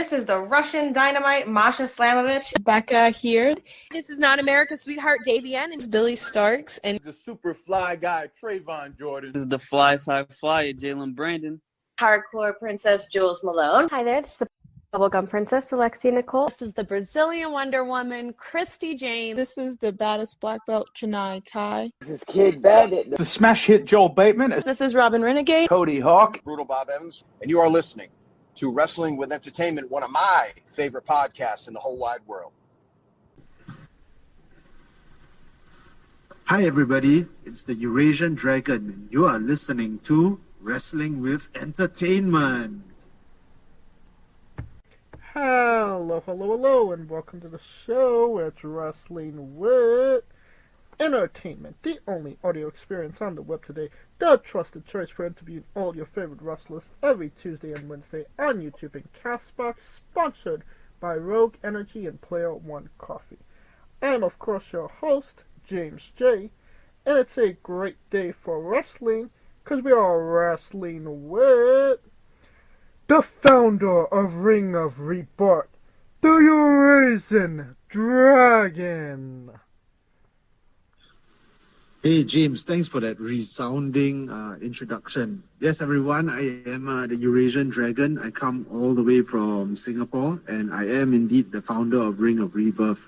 This is the Russian Dynamite, Masha Slamovich. Becca here. This is not America's sweetheart, Davian. It's Billy Starks. And the super fly guy, Trayvon Jordan. This is the fly side flyer, Jalen Brandon. Hardcore Princess, Jules Malone. Hi there, this is the Bubblegum Princess, Alexia Nicole. This is the Brazilian Wonder Woman, Christy James. This is the baddest black belt, Chennai Kai. This is Kid Bandit. The smash hit Joel Bateman. This is Robin Renegade. Cody Hawk. Brutal Bob Evans. And you are listening to Wrestling with Entertainment, one of my favorite podcasts in the whole wide world. Hi everybody, it's the Eurasian Dragon and you are listening to Wrestling with Entertainment. Hello, and welcome to the show. It's Wrestling with Entertainment, the only audio experience on the web today, the trusted choice for interviewing all your favorite wrestlers every Tuesday and Wednesday on YouTube and Castbox, sponsored by Rogue Energy and Player One Coffee. I am, of course, your host, James J, and it's a great day for wrestling, because we are wrestling with the founder of Ring of Rebirth, the Eurasian Dragon. Hey James, thanks for that resounding introduction. Yes everyone, I am the Eurasian Dragon. I come all the way from Singapore and I am indeed the founder of Ring of Rebirth.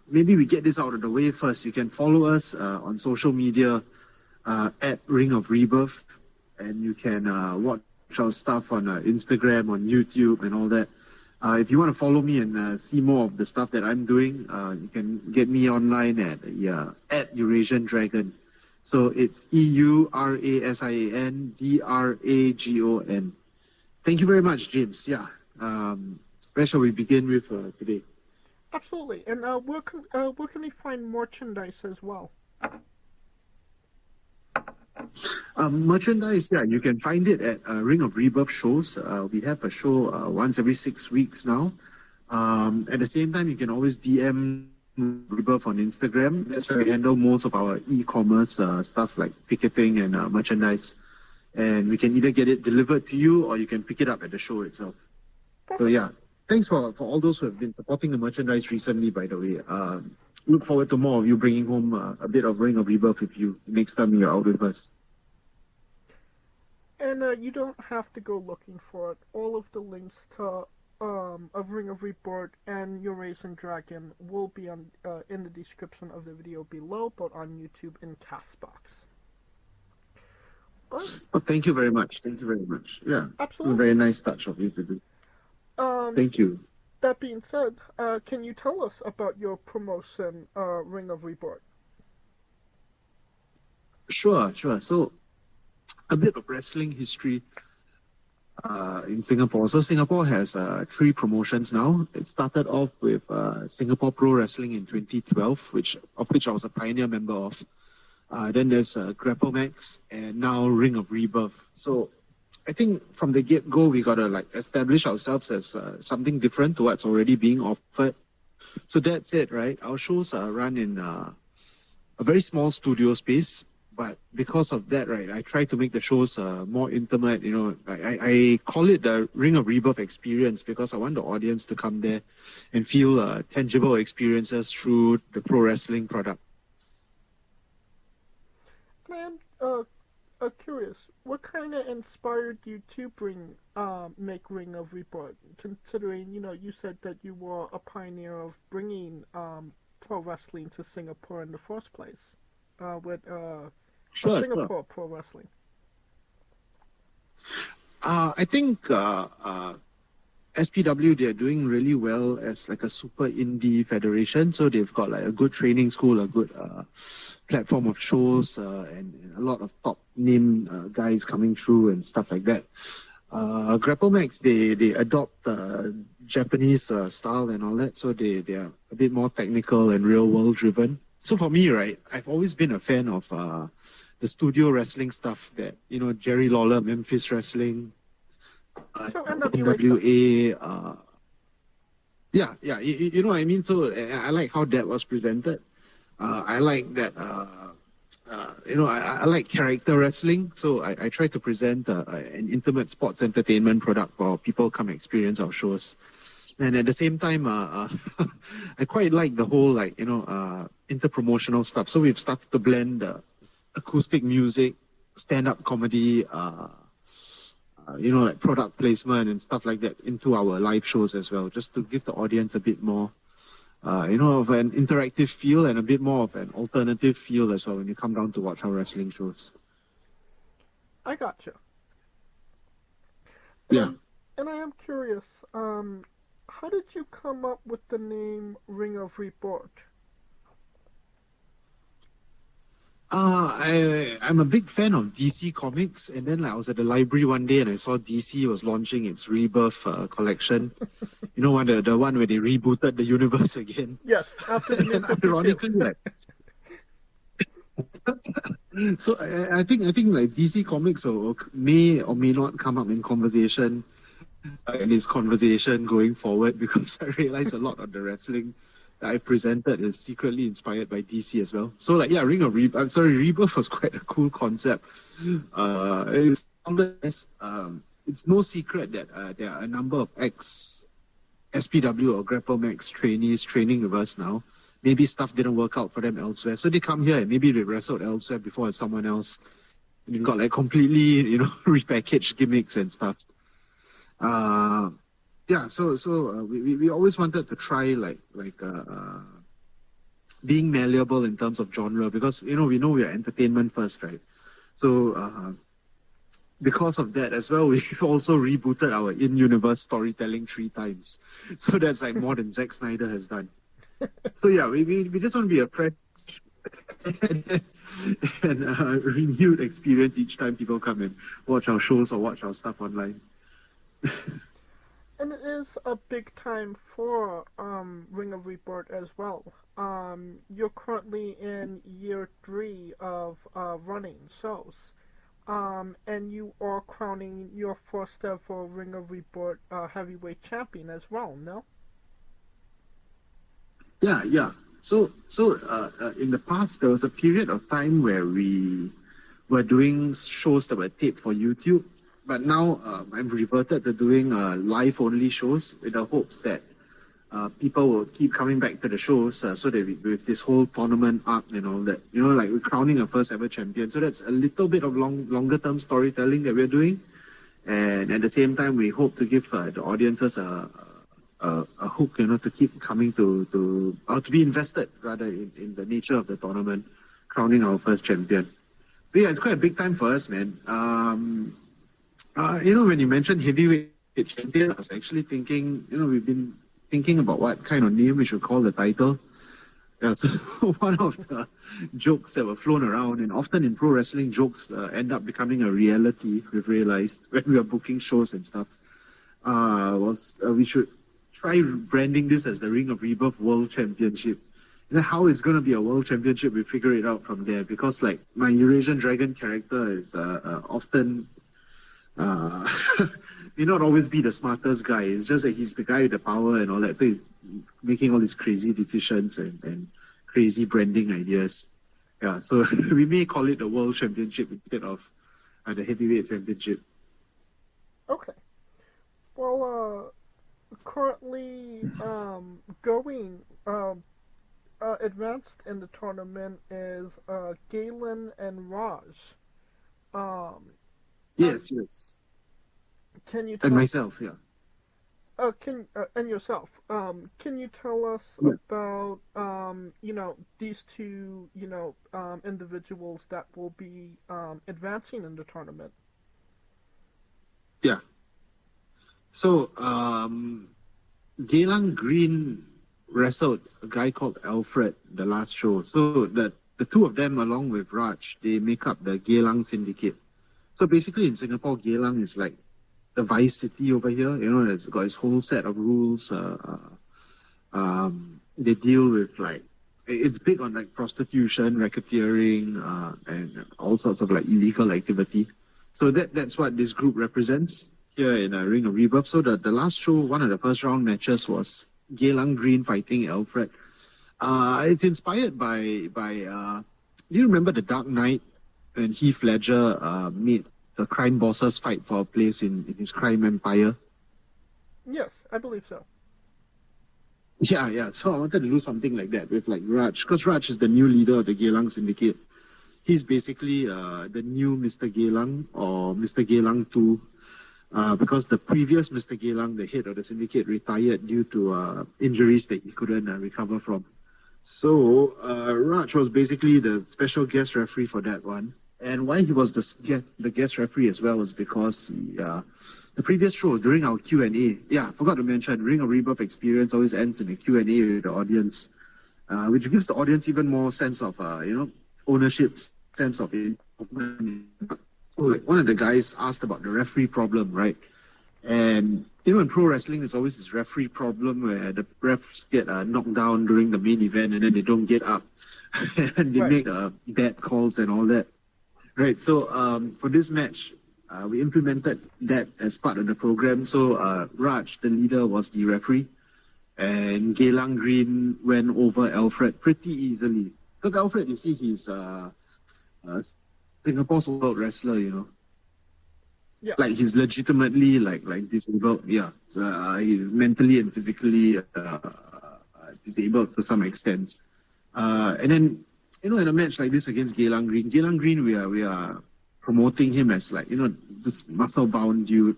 Maybe we get this out of the way first. You can follow us on social media at Ring of Rebirth, and you can watch our stuff on Instagram, on YouTube and all that. If you want to follow me and see more of the stuff that I'm doing, you can get me online at Eurasian Dragon. So it's EURASIANDRAGON. Thank you very much, James. Yeah. Where shall we begin with today? Absolutely. And where can we find merchandise as well? Merchandise, yeah, you can find it at Ring of Rebirth shows. We have a show once every 6 weeks now. At the same time, you can always DM Rebirth on Instagram. That's where we handle most of our e-commerce stuff like ticketing and merchandise. And we can either get it delivered to you or you can pick it up at the show itself. So yeah, thanks for all those who have been supporting the merchandise recently, by the way. Look forward to more of you bringing home a bit of Ring of Rebirth with you next time you're out with us. And you don't have to go looking for it. All of the links to of Ring of Rebirth and Eurasian Dragon will be on in the description of the video below, both on YouTube and Castbox. Oh, thank you very much. Thank you very much. Yeah, absolutely. A very nice touch of you to do. Thank you. That being said, can you tell us about your promotion, Ring of Rebirth? Sure. So, a bit of wrestling history in Singapore. So Singapore has 3 promotions now. It started off with Singapore Pro Wrestling in 2012, of which I was a pioneer member of. Then there's GrappleMax and now Ring of Rebirth. So I think from the get-go, we got to establish ourselves as something different to what's already being offered. So that's it, right? Our shows are run in a very small studio space. But because of that, right, I try to make the shows more intimate. You know, I call it the Ring of Rebirth experience because I want the audience to come there and feel tangible experiences through the pro wrestling product. I'm curious, what kind of inspired you to make Ring of Rebirth? Considering, you said that you were a pioneer of bringing pro wrestling to Singapore in the first place with Singapore Pro Wrestling. I think SPW, they're doing really well as a super indie federation. So they've got a good training school, a good platform of shows, and a lot of top name guys coming through and stuff like that. GrappleMax, they adopt Japanese style and all that. So they are a bit more technical and real world driven. So for me, right, I've always been a fan of the studio wrestling stuff that, Jerry Lawler, Memphis Wrestling, NWA, yeah, you know what I mean? So I like how that was presented. I like that I like character wrestling, so I try to present an intimate sports entertainment product for people come experience our shows. And at the same time, I quite like the whole inter-promotional stuff. So we've started to blend acoustic music, stand-up comedy, like product placement and stuff like that into our live shows as well, just to give the audience a bit more, of an interactive feel and a bit more of an alternative feel as well when you come down to watch our wrestling shows. I gotcha. Yeah. And I am curious, how did you come up with the name Ring of Rebirth? I'm a big fan of DC Comics, and then I was at the library one day and I saw DC was launching its Rebirth collection. The one where they rebooted the universe again. Yes, after the And ironically, so I think like DC Comics may or may not come up in conversation, in this conversation going forward, because I realized a lot of the wrestling that I presented is secretly inspired by DC as well. So Rebirth was quite a cool concept. It's no secret that there are a number of ex-SPW or Grapple Max trainees training with us now. Maybe stuff didn't work out for them elsewhere, so they come here and maybe they wrestled elsewhere before someone else. And got like completely, repackaged gimmicks and stuff. We always wanted to try being malleable in terms of genre, because we know we are entertainment first, right? So because of that as well, we've also rebooted our in-universe storytelling 3 times. So that's like more than Zack Snyder has done. So yeah, we just want to be a fresh and renewed experience each time people come and watch our shows or watch our stuff online. And it is a big time for Ring of Rebirth as well. You're currently in year 3 of running shows. And you are crowning your first ever Ring of Rebirth heavyweight champion as well, no? Yeah. So in the past, there was a period of time where we were doing shows that were taped for YouTube. But now I'm reverted to doing live-only shows with the hopes that people will keep coming back to the shows, so that with this whole tournament arc and all that, like we're crowning a first-ever champion. So that's a little bit of longer-term storytelling that we're doing. And at the same time, we hope to give the audiences a hook, to keep coming to be invested, rather, in the nature of the tournament, crowning our first champion. But yeah, it's quite a big time for us, man. When you mentioned heavyweight champion, I was actually thinking, we've been thinking about what kind of name we should call the title. Yeah, so one of the jokes that were flown around, and often in pro wrestling, jokes end up becoming a reality, we've realized, when we are booking shows and stuff, was we should try branding this as the Ring of Rebirth World Championship. How it's going to be a world championship, we figure it out from there, because like my Eurasian Dragon character is often may not always be the smartest guy. It's just that he's the guy with the power and all that. So he's making all these crazy decisions and crazy branding ideas. Yeah, so we may call it the World Championship instead of the Heavyweight Championship. Okay. Well, currently going advanced in the tournament is Galen and Raj. Yes. Can you tell and myself, yeah. And yourself. Can you tell us about these two individuals that will be advancing in the tournament? Yeah. So Geylang Green wrestled a guy called Alfred the last show. So the two of them, along with Raj, they make up the Geylang Syndicate. So basically in Singapore, Geylang is like the Vice City over here. It's got its whole set of rules. They deal with it's big on like prostitution, racketeering, and all sorts of like illegal activity. So that's what this group represents here in Ring of Rebirth. So the last show, one of the first round matches was Geylang Green fighting Alfred. It's inspired by Do you remember the Dark Knight when Heath Ledger made the crime bosses fight for a place in his crime empire? Yes, I believe so. Yeah. So I wanted to do something like that with like Raj, because Raj is the new leader of the Geylang Syndicate. He's basically the new Mr. Geylang or Mr. Geylang 2, because the previous Mr. Geylang, the head of the syndicate, retired due to injuries that he couldn't recover from. So Raj was basically the special guest referee for that one. And why he was the guest referee as well was because the previous show, during our Q&A, I forgot to mention, Ring of Rebirth experience always ends in a Q&A with the audience, which gives the audience even more sense of, ownership, sense of involvement. So like one of the guys asked about the referee problem, right? And in pro wrestling, there's always this referee problem where the refs get knocked down during the main event and then they don't get up and they make bad calls and all that. Right, so for this match, we implemented that as part of the program. So Raj, the leader, was the referee, and Geylang Green went over Alfred pretty easily. Because Alfred, you see, he's Singapore's world wrestler, Yeah. Like he's legitimately like disabled. Yeah, so, he's mentally and physically disabled to some extent. And then, in a match like this against Geylang Green, we are promoting him as like, this muscle-bound dude.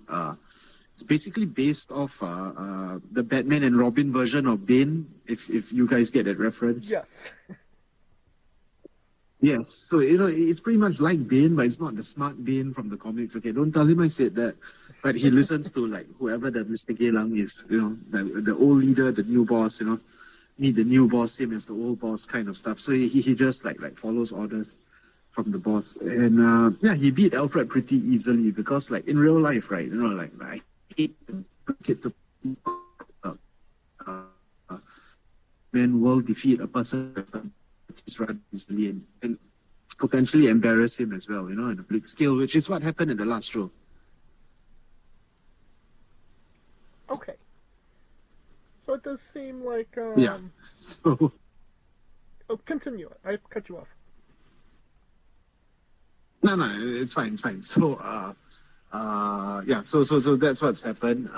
It's basically based off the Batman and Robin version of Bane, if you guys get that reference. Yes. Yes, so it's pretty much like Bane, but it's not the smart Bane from the comics. Okay, don't tell him I said that. But he listens to like whoever the Mr. Geylang is, the old leader, the new boss, meet the new boss, same as the old boss kind of stuff. So he just like follows orders from the boss. And he beat Alfred pretty easily because like in real life, right, I hate to men will defeat a person rather easily and potentially embarrass him as well, in a big scale, which is what happened in the last show. Okay. So it does seem like So continue. I cut you off. No, it's fine. So so that's what's happened.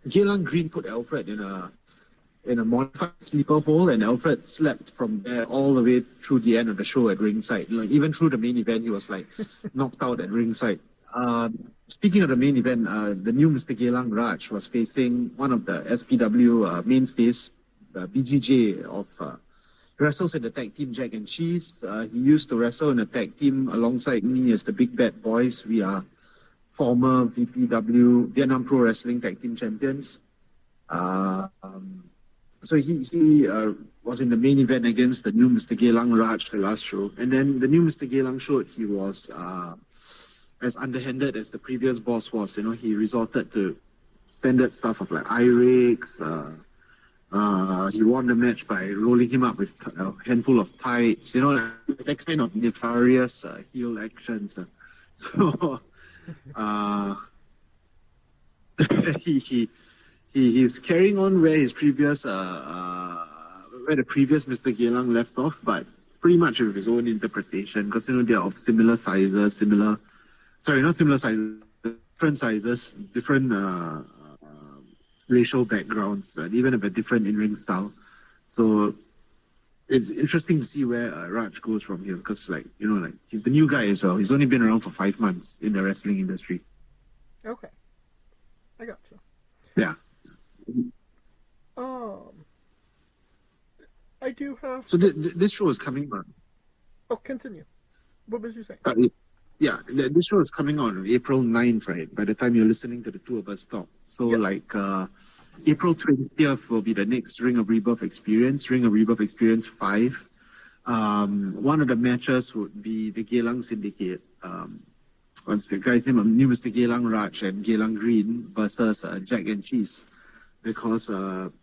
Geylang Green put Alfred in a modified sleeper hole, and Alfred slept from there all the way through the end of the show at ringside. Even through the main event, he was like knocked out at ringside. Speaking of the main event, the new Mr. Geylang, Raj, was facing one of the SPW mainstays, BGJ of wrestles in the tag team Jack and Cheese. He used to wrestle in a tag team alongside me as the Big Bad Boys. We are former VPW Vietnam Pro Wrestling Tag Team Champions. So he was in the main event against the new Mr. Geylang, Raj, the last show. And then the new Mr. Geylang showed he was as underhanded as the previous boss was. He resorted to standard stuff of like eye rakes. He won the match by rolling him up with a handful of tights. That kind of nefarious heel actions. So he's carrying on where his previous where the previous Mr. Geylang left off, but pretty much with his own interpretation, because they're of similar sizes, different sizes, different racial backgrounds, and even have a different in-ring style. So it's interesting to see where Raj goes from here, because he's the new guy as well. He's only been around for 5 months in the wrestling industry. Okay. I got you. Yeah. I do have... So this show is coming on. Oh, continue. What was you saying? This show is coming on April 9th, right? By the time you're listening to the two of us talk. So April 20th will be the next Ring of Rebirth experience, Ring of Rebirth Experience 5. One of the matches would be the Geylang Syndicate. What's the guy's name? New Mr. Geylang, Raj, and Geylang Green versus Jack and Cheese. Because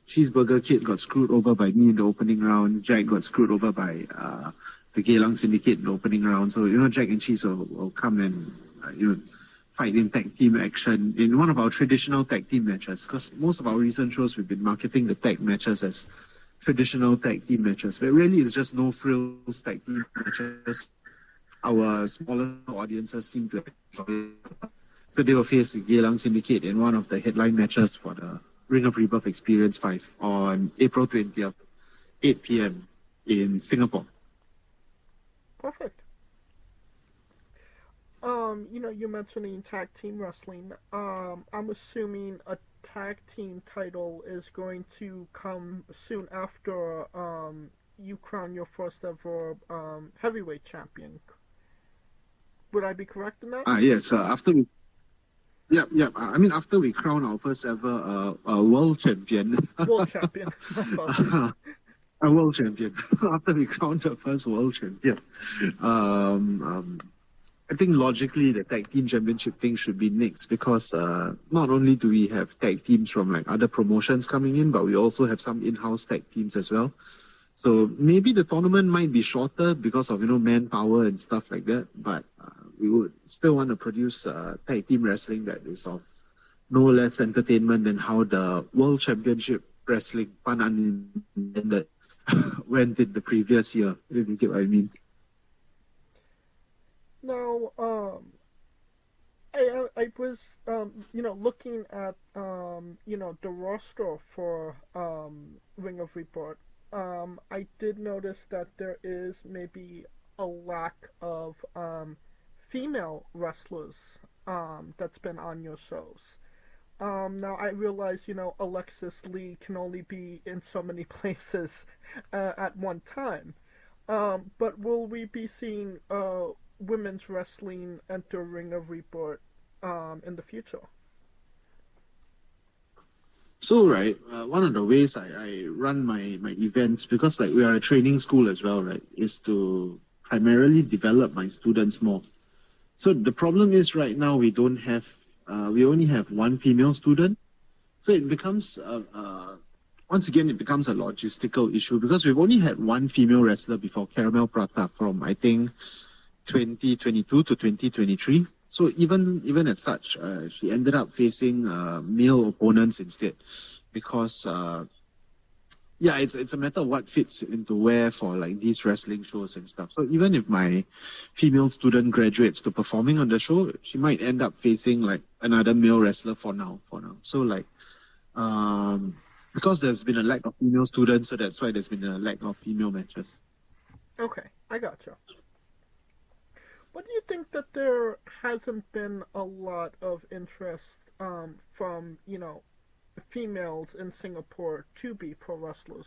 Cheeseburger Kid got screwed over by me in the opening round. Jack got screwed over by the Geylang Syndicate in the opening round. So, Jack and Cheese will come and fight in tag team action in one of our traditional tag team matches. Because most of our recent shows, we've been marketing the tag matches as traditional tag team matches, but really it's just no frills tag team matches. Our smaller audiences seem to enjoy it. So they will face Geylang Syndicate in one of the headline matches for the Ring of Rebirth Experience 5 on April 20th, 8 p.m. in Singapore. Perfect. You mentioning tag team wrestling. I'm assuming a tag team title is going to come soon after you crown your first ever heavyweight champion. Would I be correct in that? Yes. After we, I mean, after we crown our first ever world champion. World champion. A world champion. After we crown the first world champion. I think logically the tag team championship thing should be next because not only do we have tag teams from like other promotions coming in, but we also have some in-house tag teams as well. So maybe the tournament might be shorter because of manpower and stuff like that, but we would still want to produce tag team wrestling that is of no less entertainment than how the World Championship Wrestling, pun unintended, went in the previous year. If you get what I mean. Now, I was, looking at, the roster for Ring of Rebirth. I did notice that there is maybe a lack of female wrestlers that's been on your shows. Now, I realize, Alexis Lee can only be in so many places at one time. But will we be seeing women's wrestling enter Ring of Rebirth in the future? So, right, one of the ways I run my events, because like we are a training school as well, right, is to primarily develop my students more. So the problem is right now we don't have, we only have one female student. So it becomes, once again, it becomes a logistical issue because we've only had one female wrestler before, Caramel Prata, from I think 2022 to 2023. So even as such, she ended up facing male opponents instead, because it's a matter of what fits into where for like these wrestling shows and stuff. So even if my female student graduates to performing on the show, she might end up facing like another male wrestler for now. So like, because there's been a lack of female students, so that's why there's been a lack of female matches. Okay, I gotcha. What do you think that there hasn't been a lot of interest from, females in Singapore to be pro wrestlers?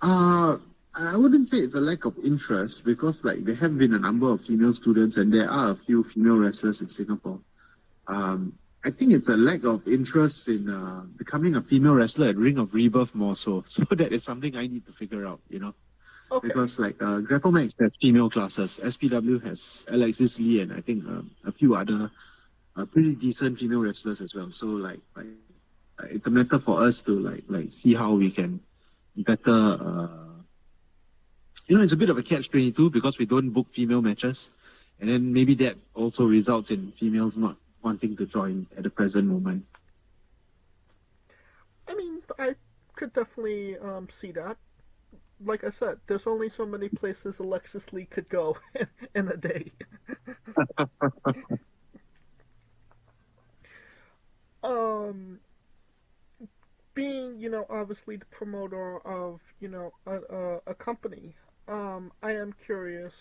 I wouldn't say it's a lack of interest because like there have been a number of female students and there are a few female wrestlers in Singapore. I think it's a lack of interest in becoming a female wrestler at Ring of Rebirth more so. So that is something I need to figure out, Okay. Because like Grapple Max has female classes, SPW has Alexis Lee and I think a few other pretty decent female wrestlers as well. So like it's a matter for us to like see how we can better. It's a bit of a catch-22 because we don't book female matches, and then maybe that also results in females not wanting to join at the present moment. I mean, I could definitely see that. Like I said, there's only so many places Alexis Lee could go in a day. Being, obviously the promoter of, a company, I am curious,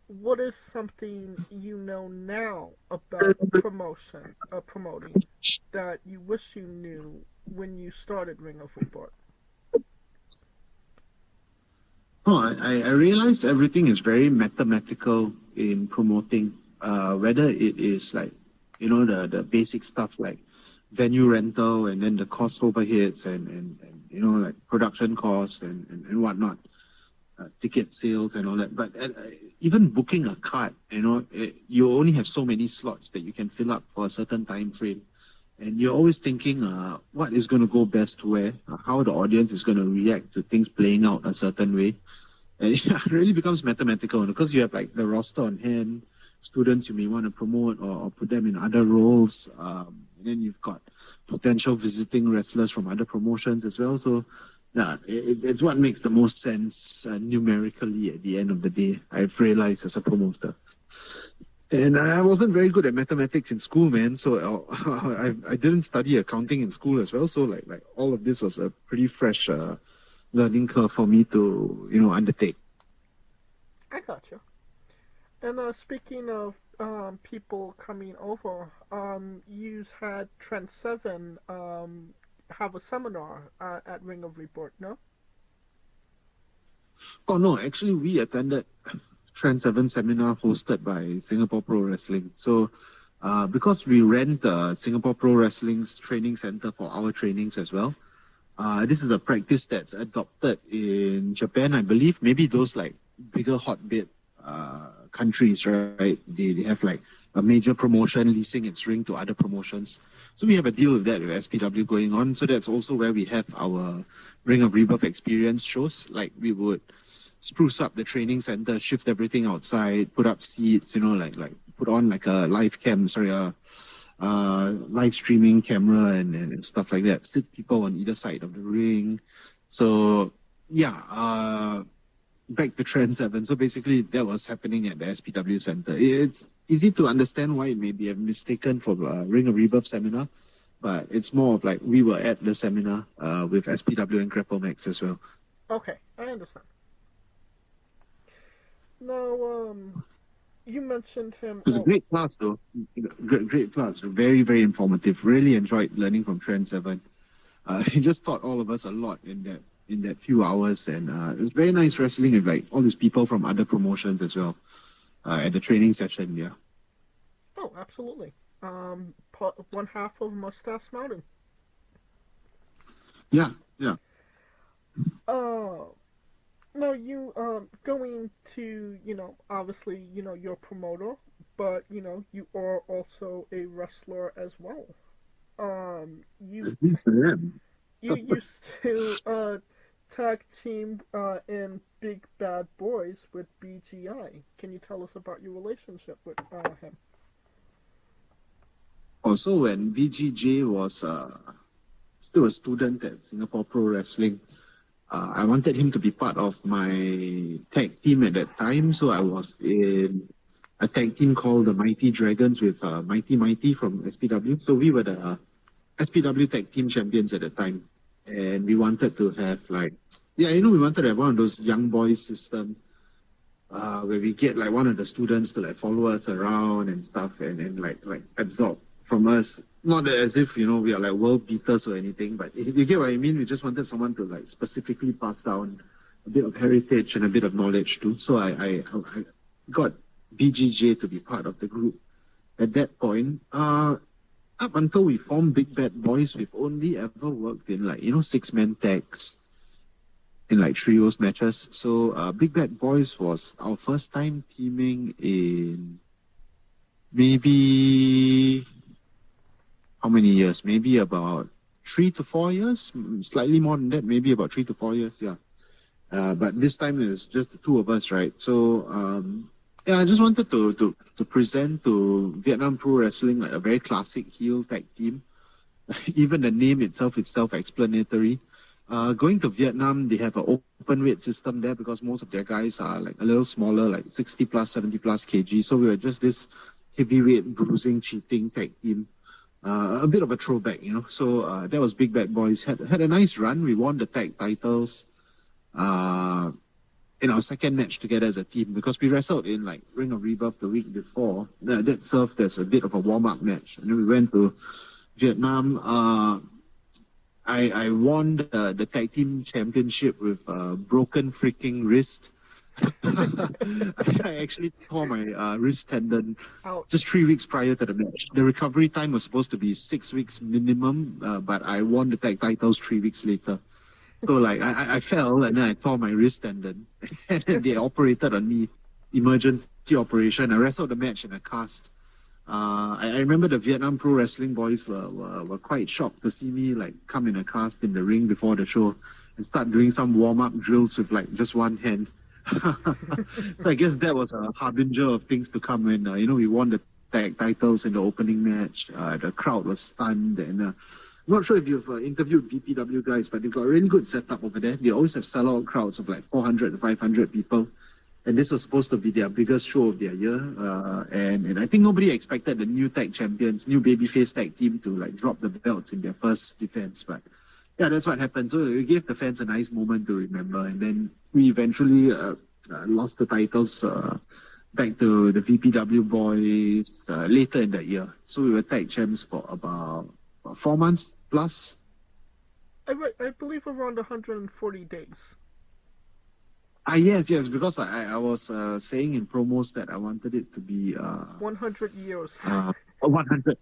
what is something now about promoting that you wish you knew when you started Ring of Rebirth? I realized everything is very mathematical in promoting, whether it is like, the basic stuff like venue rental and then the cost overheads and like production costs and whatnot, ticket sales and all that. But even booking a card, you only have so many slots that you can fill up for a certain time frame. And you're always thinking what is going to go best where, how the audience is going to react to things playing out a certain way. And it really becomes mathematical because you have like the roster on hand, students you may want to promote or put them in other roles, And then you've got potential visiting wrestlers from other promotions as well. So yeah, it's what makes the most sense numerically at the end of the day, I've realized as a promoter. And I wasn't very good at mathematics in school, man. So I didn't study accounting in school as well. So like all of this was a pretty fresh learning curve for me to, undertake. I got you. And speaking of people coming over, you had Trent Seven have a seminar at Ring of Rebirth, no? Oh no, actually we attended Trend 7 seminar hosted by Singapore Pro Wrestling. So because we rent Singapore Pro Wrestling's training center for our trainings as well, this is a practice that's adopted in Japan, I believe. Maybe those like bigger hotbed countries, right? They have like a major promotion leasing its ring to other promotions. So we have a deal with that with SPW going on. So that's also where we have our Ring of Rebirth experience shows. Like we would spruce up the training center, shift everything outside, put up seats, like put on like a live streaming camera and stuff like that. Sit people on either side of the ring. So yeah, back to Trend 7. So basically that was happening at the SPW Center. It's easy to understand why it may be mistaken for a Ring of Rebirth seminar, but it's more of like we were at the seminar with SPW and Grapple Max as well. Okay, I understand. Now, you mentioned him. It was a great class though. Great class. Very, very informative. Really enjoyed learning from Trend 7. He just taught all of us a lot in that few hours, and it was very nice wrestling with like all these people from other promotions as well at the training session. Yeah. Oh, absolutely. One half of Mustache Mountain. Yeah. Now you going to obviously you're a promoter, but you are also a wrestler as well. You used to tag team in Big Bad Boyz with BGI. Can you tell us about your relationship with him? Also, when BGJ was still a student at Singapore Pro Wrestling, I wanted him to be part of my tag team at that time. So I was in a tag team called the Mighty Dragons with Mighty from SPW. So we were the SPW tag team champions at the time. And we wanted to have we wanted to have one of those young boys system where we get like one of the students to like follow us around and stuff and like absorb from us. Not as if, we are like world beaters or anything, but if you get what I mean, we just wanted someone to like specifically pass down a bit of heritage and a bit of knowledge too. So I got BGJ to be part of the group at that point. Up until we formed Big Bad Boyz, we've only ever worked in 6-man tags in like trios matches. So Big Bad Boyz was our first time teaming in maybe how many years? Maybe about 3 to 4 years, slightly more than that, maybe about 3 to 4 years, yeah. But this time it's just the two of us, right? So I just wanted to present to Vietnam Pro Wrestling like a very classic heel tag team. Even the name itself is self-explanatory. Going to Vietnam, they have an open weight system there because most of their guys are like a little smaller, like 60 plus, 70 plus kg. So we were just this heavyweight bruising, cheating tag team. A bit of a throwback, So that was Big Bad Boyz. Had a nice run. We won the tag titles in our second match together as a team because we wrestled in like Ring of Rebirth the week before. That served as a bit of a warm-up match. And then we went to Vietnam. I won the tag team championship with a broken freaking wrist. I actually tore my wrist tendon just 3 weeks prior to the match. The recovery time was supposed to be 6 weeks minimum, but I won the tag titles 3 weeks later. So I fell and then I tore my wrist tendon, and then they operated on me, emergency operation. I wrestled the match in a cast. I remember the Vietnam Pro Wrestling boys were quite shocked to see me come in a cast in the ring before the show and start doing some warm-up drills with just one hand. So I guess that was a harbinger of things to come when we won the tag titles in the opening match. The crowd was stunned, and I'm not sure if you've interviewed VPW guys, but they've got a really good setup over there. They always have sellout crowds of like 400 to 500 people, and this was supposed to be their biggest show of their year. And I think nobody expected the new tag champions, new babyface tag team to like drop the belts in their first defense, but yeah, that's what happened. So we gave the fans a nice moment to remember, and then we eventually lost the titles back to the VPW boys later in the year. So we were tag champs for about 4 months plus. I believe around 140 days. Yes, because I was saying in promos that I wanted it to be 100 years. 100.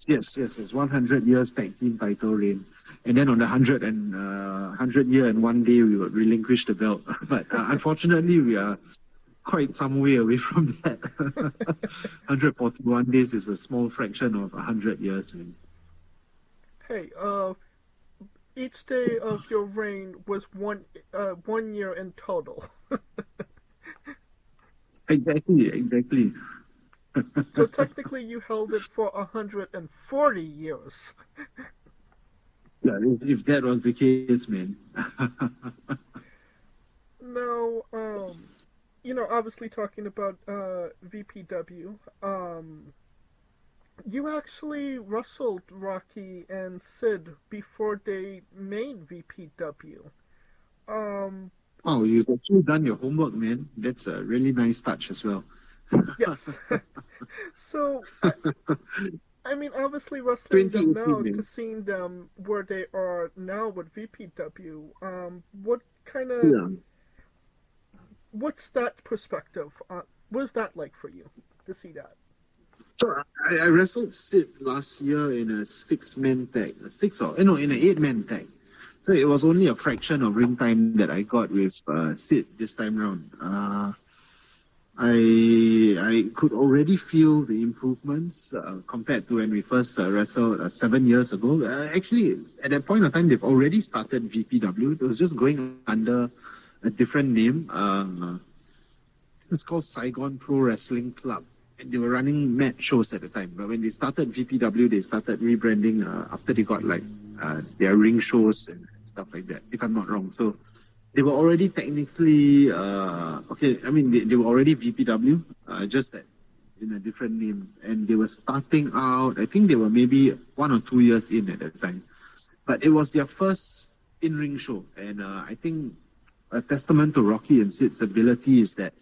Yes, 100 years tag team title reign. And then on the 100 year and 1 day, we would relinquish the belt. But unfortunately, we are quite some way away from that. 141 days is a small fraction of 100 years, man. Hey, each day of your reign was 1 year in total. Exactly. So technically you held it for 140 years. Yeah, if that was the case, man. Now, obviously talking about VPW, you actually wrestled Rocky and Sid before they made VPW. Oh, you've actually done your homework, man. That's a really nice touch as well. Yes. So, I mean, obviously wrestling them now to seeing them where they are now with VPW, what kind of, what's that perspective? What's that like for you to see that? So I wrestled Sid last year in a 6-man tag, in an 8-man tag. So it was only a fraction of ring time that I got with Sid this time round. I could already feel the improvements compared to when we first wrestled 7 years ago. Actually, at that point of time, they've already started VPW. It was just going under a different name. It's called Saigon Pro Wrestling Club. And they were running match shows at the time. But when they started VPW, they started rebranding after they got like their ring shows and stuff like that, if I'm not wrong. So they were already technically, they were already VPW, just that in a different name. And they were starting out, I think they were maybe 1 or 2 years in at that time. But it was their first in-ring show. And I think a testament to Rocky and Sid's ability is that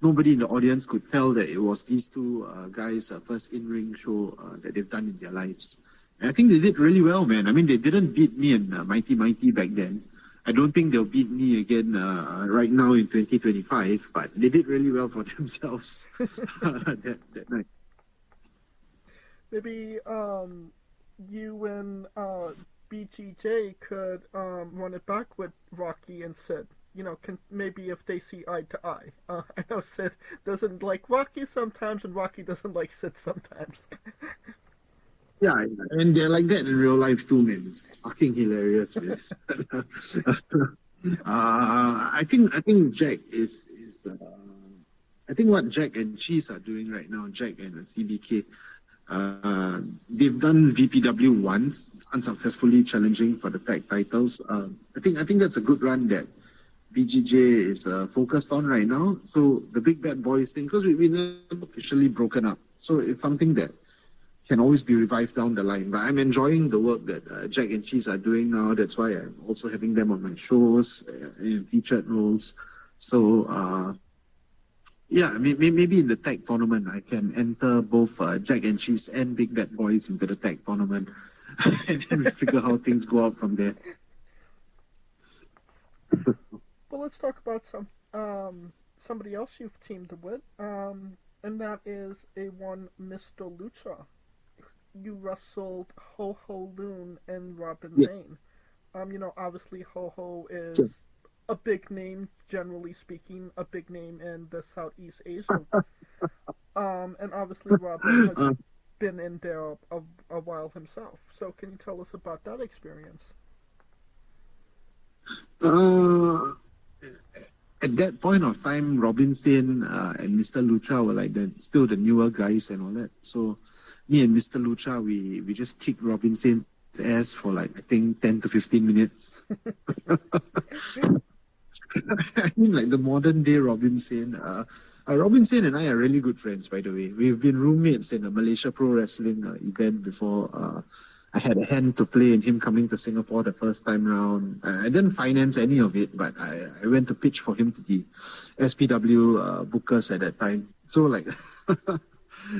nobody in the audience could tell that it was these two guys' first in-ring show that they've done in their lives. And I think they did really well, man. I mean, they didn't beat me and Mighty back then. I don't think they'll beat me again right now in 2025, but they did really well for themselves that night. Maybe you and BGJ could run it back with Rocky and Sid. Maybe if they see eye to eye. I know Sid doesn't like Rocky sometimes, and Rocky doesn't like Sid sometimes. Yeah, and they're like that in real life too, man. It's fucking hilarious, man. I think Jack is I think what Jack and Cheese are doing right now, Jack and CBK, they've done VPW once, unsuccessfully challenging for the tag titles. I think that's a good run that BGJ is focused on right now. So the Big Bad Boys thing, because we never officially broken up, so it's something that can always be revived down the line. But I'm enjoying the work that Jack and Cheese are doing now. That's why I'm also having them on my shows in featured roles. So maybe in the tag tournament I can enter both Jack and Cheese and Big Bad Boys into the tag tournament, and then we figure how things go out from there. Well, let's talk about somebody else you've teamed with, and that is one Mr. Lucha. You wrestled Ho HoLun and Robin Zane. Obviously Ho is a big name, generally speaking, a big name in the Southeast Asia. And obviously Robin has been in there a while himself. So can you tell us about that experience? at that point of time, Robin Sane and Mr. Lucha were like still the newer guys and all that. So me and Mr. Lucha, we just kicked Robin Sane's ass for like, I think 10 to 15 minutes. I mean, like the modern day Robin Sane. Robin Sane and I are really good friends, by the way. We've been roommates in a Malaysia Pro Wrestling event before. I had a hand to play in him coming to Singapore the first time round. I didn't finance any of it, but I went to pitch for him to the SPW bookers at that time. So like,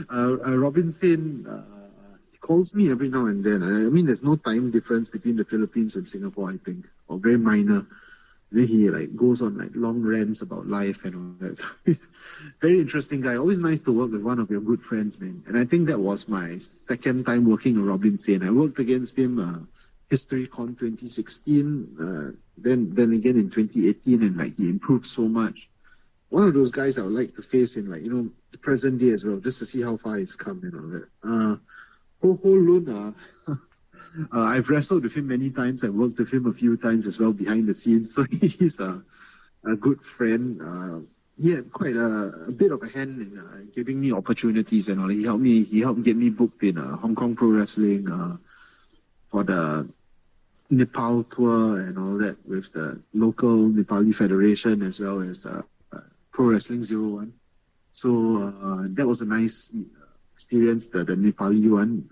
Robin Sane, he calls me every now and then. I mean, there's no time difference between the Philippines and Singapore, I think, or very minor. Then he like goes on like long rants about life and all that. Very interesting guy. Always nice to work with one of your good friends, man. And I think that was my second time working with Robin Sane. I worked against him HistoryCon 2016, then again in 2018, and like he improved so much. One of those guys I would like to face in like, the present day as well, just to see how far he's come and all that. Ho HoLun, I've wrestled with him many times. I've worked with him a few times as well behind the scenes. So he's a good friend. He had quite a bit of a hand in giving me opportunities and all. He helped get me booked in Hong Kong Pro Wrestling for the Nepal tour and all that with the local Nepali Federation as well as Pro Wrestling 01. So that was a nice experience, the Nepali one.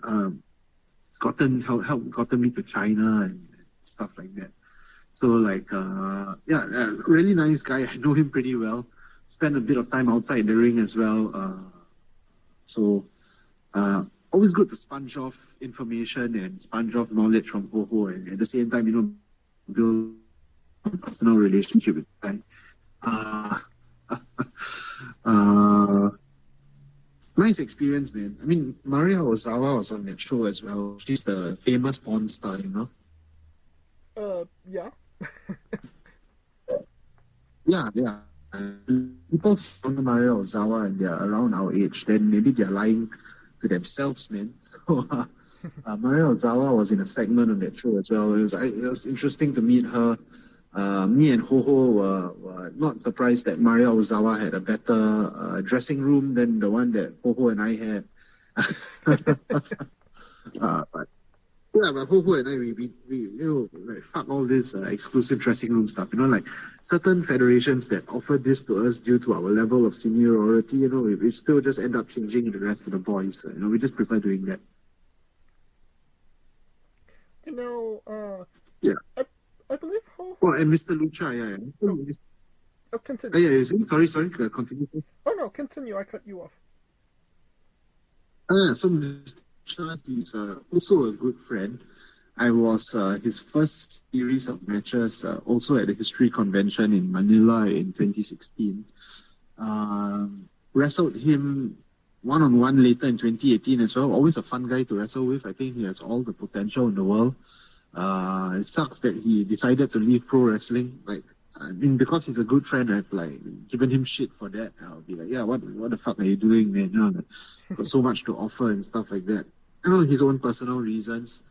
Gotten me to China and stuff like that. So like, really nice guy. I know him pretty well. Spent a bit of time outside the ring as well. So always good to sponge off information and sponge off knowledge from Ho Ho, and at the same time, build a personal relationship with the guy. Nice experience, man. I mean, Maria Ozawa was on that show as well. She's the famous porn star, Yeah. Yeah. People know Maria Ozawa and they're around our age, then maybe they're lying to themselves, man. So, Maria Ozawa was in a segment on that show as well. It was interesting to meet her. Me and Ho Ho were not surprised that Maria Ozawa had a better dressing room than the one that Ho Ho and I had. But Ho Ho and I, we like, fuck all this exclusive dressing room stuff. Like certain federations that offer this to us due to our level of seniority, we still just end up changing the rest of the boys. We just prefer doing that. Yeah. I believe Ho. Oh, and Mr. Lucha, yeah. Continue. Yeah, you're saying? Sorry. Continue. Oh, no, continue. I cut you off. So Mr. Lucha, he's also a good friend. I was his first series of matches, also at the History Convention in Manila in 2016. Wrestled him one-on-one later in 2018 as well. Always a fun guy to wrestle with. I think he has all the potential in the world. It sucks that he decided to leave pro wrestling. Because he's a good friend, I've given him shit for that. I'll be like, yeah, what the fuck are you doing, man? Got so much to offer and stuff like that. I know his own personal reasons,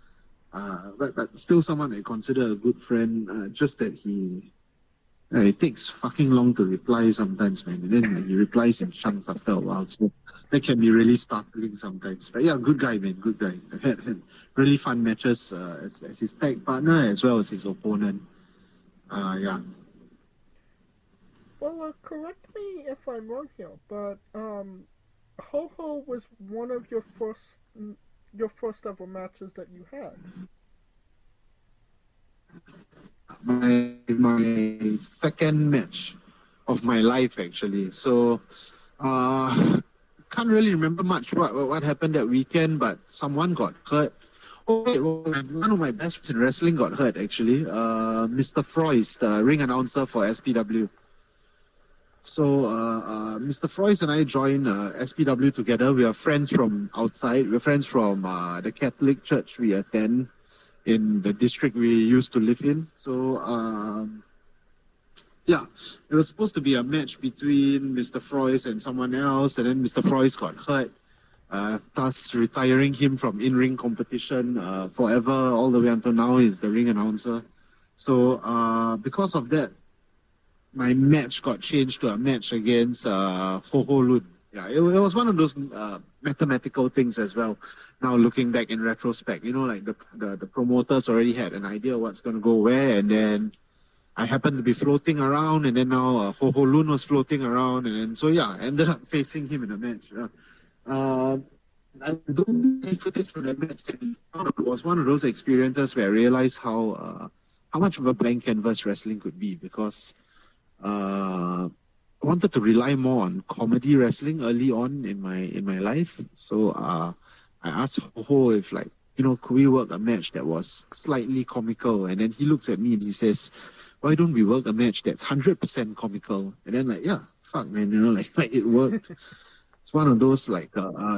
but still someone I consider a good friend. Just that it takes fucking long to reply sometimes, man. And then he replies in chunks after a while. So that can be really startling sometimes. But yeah, good guy, man. Good guy. I had really fun matches as his tag partner as well as his opponent. Yeah. Well, correct me if I'm wrong here, but Ho Ho was one of your first ever matches that you had. My second match of my life, actually. So, can't really remember much what happened that weekend, but someone got hurt. One of my best friends in wrestling got hurt, actually. Mr. Froist, the ring announcer for SPW. So, Mr. Froist and I joined SPW together. We are friends from outside. We're friends from the Catholic church we attend in the district we used to live in. So, it was supposed to be a match between Mr. Froist and someone else, and then Mr. Froist got hurt, thus retiring him from in-ring competition forever, all the way until now he's the ring announcer. So, because of that, my match got changed to a match against Ho HoLun. Yeah, it was one of those mathematical things as well. Now looking back in retrospect, like the promoters already had an idea what's going to go where, and then I happened to be floating around, and then now Ho HoLun was floating around, and then so yeah, I ended up facing him in a match. I don't have footage from that match. It was one of those experiences where I realized how much of a blank canvas wrestling could be, because I wanted to rely more on comedy wrestling early on in my life. So I asked Ho if, like, could we work a match that was slightly comical? And then he looks at me and he says, why don't we work a match that's 100% comical? And then, like, yeah, fuck, man, like it worked. It's one of those, like,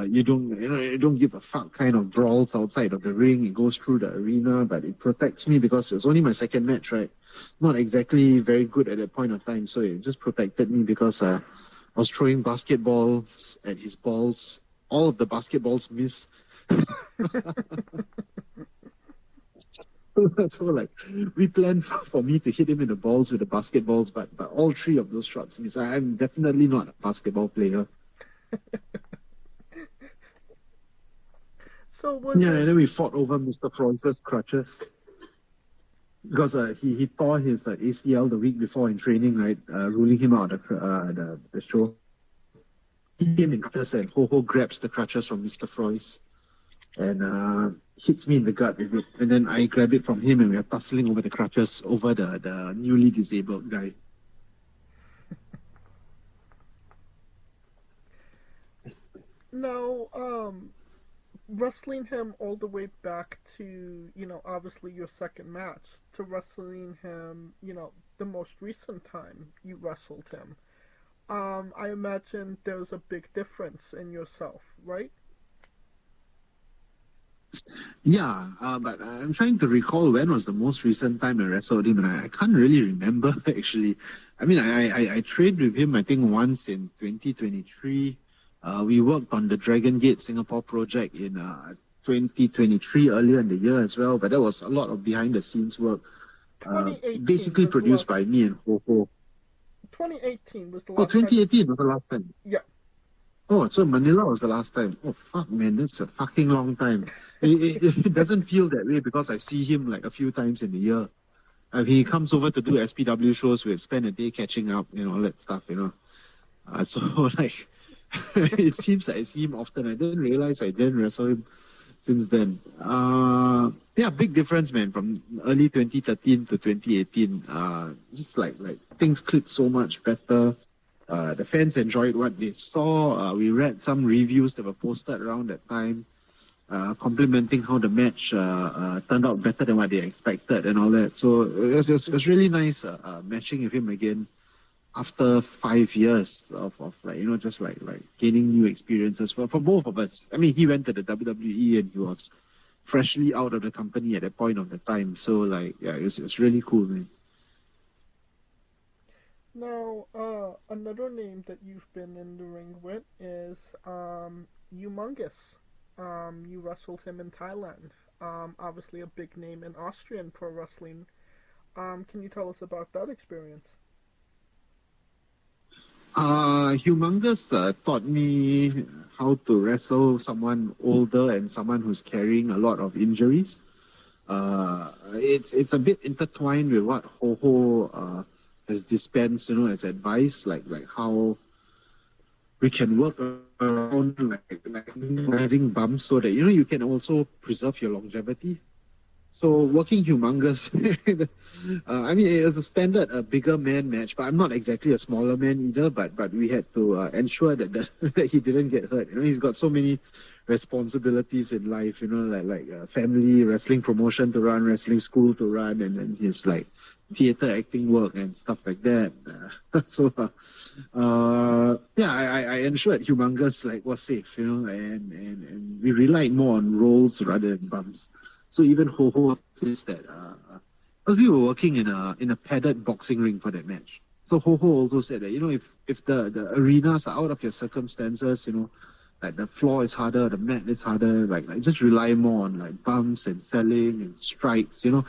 you don't give a fuck kind of brawls outside of the ring. It goes through the arena, but it protects me because it's only my second match, right? Not exactly very good at that point of time, so it just protected me because I was throwing basketballs at his balls. All of the basketballs missed. So, like, we planned for me to hit him in the balls with the basketballs, but all three of those shots missed. I'm definitely not a basketball player. And then we fought over Mr. Froiss's crutches because he tore his ACL the week before in training, right? Ruling him out of the show. He came in crutches, and Ho grabs the crutches from Mr. Frois and hits me in the gut with it. And then I grab it from him, and we are tussling over the crutches over the newly disabled guy. Now, wrestling him all the way back to, obviously your second match, to wrestling him, the most recent time you wrestled him, I imagine there's a big difference in yourself, right? Yeah, but I'm trying to recall when was the most recent time I wrestled him, and I can't really remember, actually. I mean, I trained with him, I think, once in 2023. We worked on the Dragon Gate Singapore project in 2023, earlier in the year as well, but that was a lot of behind-the-scenes work, basically produced by me and Ho. 2018 was the last time. Oh, 2018 was the last time? Yeah. Oh, so Manila was the last time. Oh, fuck, man, that's a fucking long time. It doesn't feel that way because I see him like a few times in a year. He comes over to do SPW shows, we spend a day catching up, all that stuff, So, like, it seems like I see him often. I didn't realize I didn't wrestle him since then. Yeah, big difference, man, from early 2013 to 2018. Just like things clicked so much better. The fans enjoyed what they saw. We read some reviews that were posted around that time, complimenting how the match turned out better than what they expected and all that. So it was really nice matching with him again after 5 years of just gaining new experiences for both of us. I mean, he went to the WWE and he was freshly out of the company at that point of the time. So it was really cool, man. Now, another name that you've been in the ring with is Humongous. You wrestled him in Thailand. Obviously a big name in Austrian pro wrestling. Can you tell us about that experience? Humongous taught me how to wrestle someone older and someone who's carrying a lot of injuries. It's a bit intertwined with what Ho has dispensed, as advice, like how we can work around minimizing bumps so that you can also preserve your longevity. So working Humongous, I mean, it was a standard, a bigger man match, but I'm not exactly a smaller man either, but we had to ensure that he didn't get hurt. He's got so many responsibilities in life, like family, wrestling promotion to run, wrestling school to run, and then his theater acting work and stuff like that. I ensured Humongous was safe, and we relied more on rolls rather than bumps. So even Ho says that because we were working in a padded boxing ring for that match. So Ho also said that if the arenas are out of your circumstances, like the floor is harder, the mat is harder, like just rely more on like bumps and selling and strikes, you know.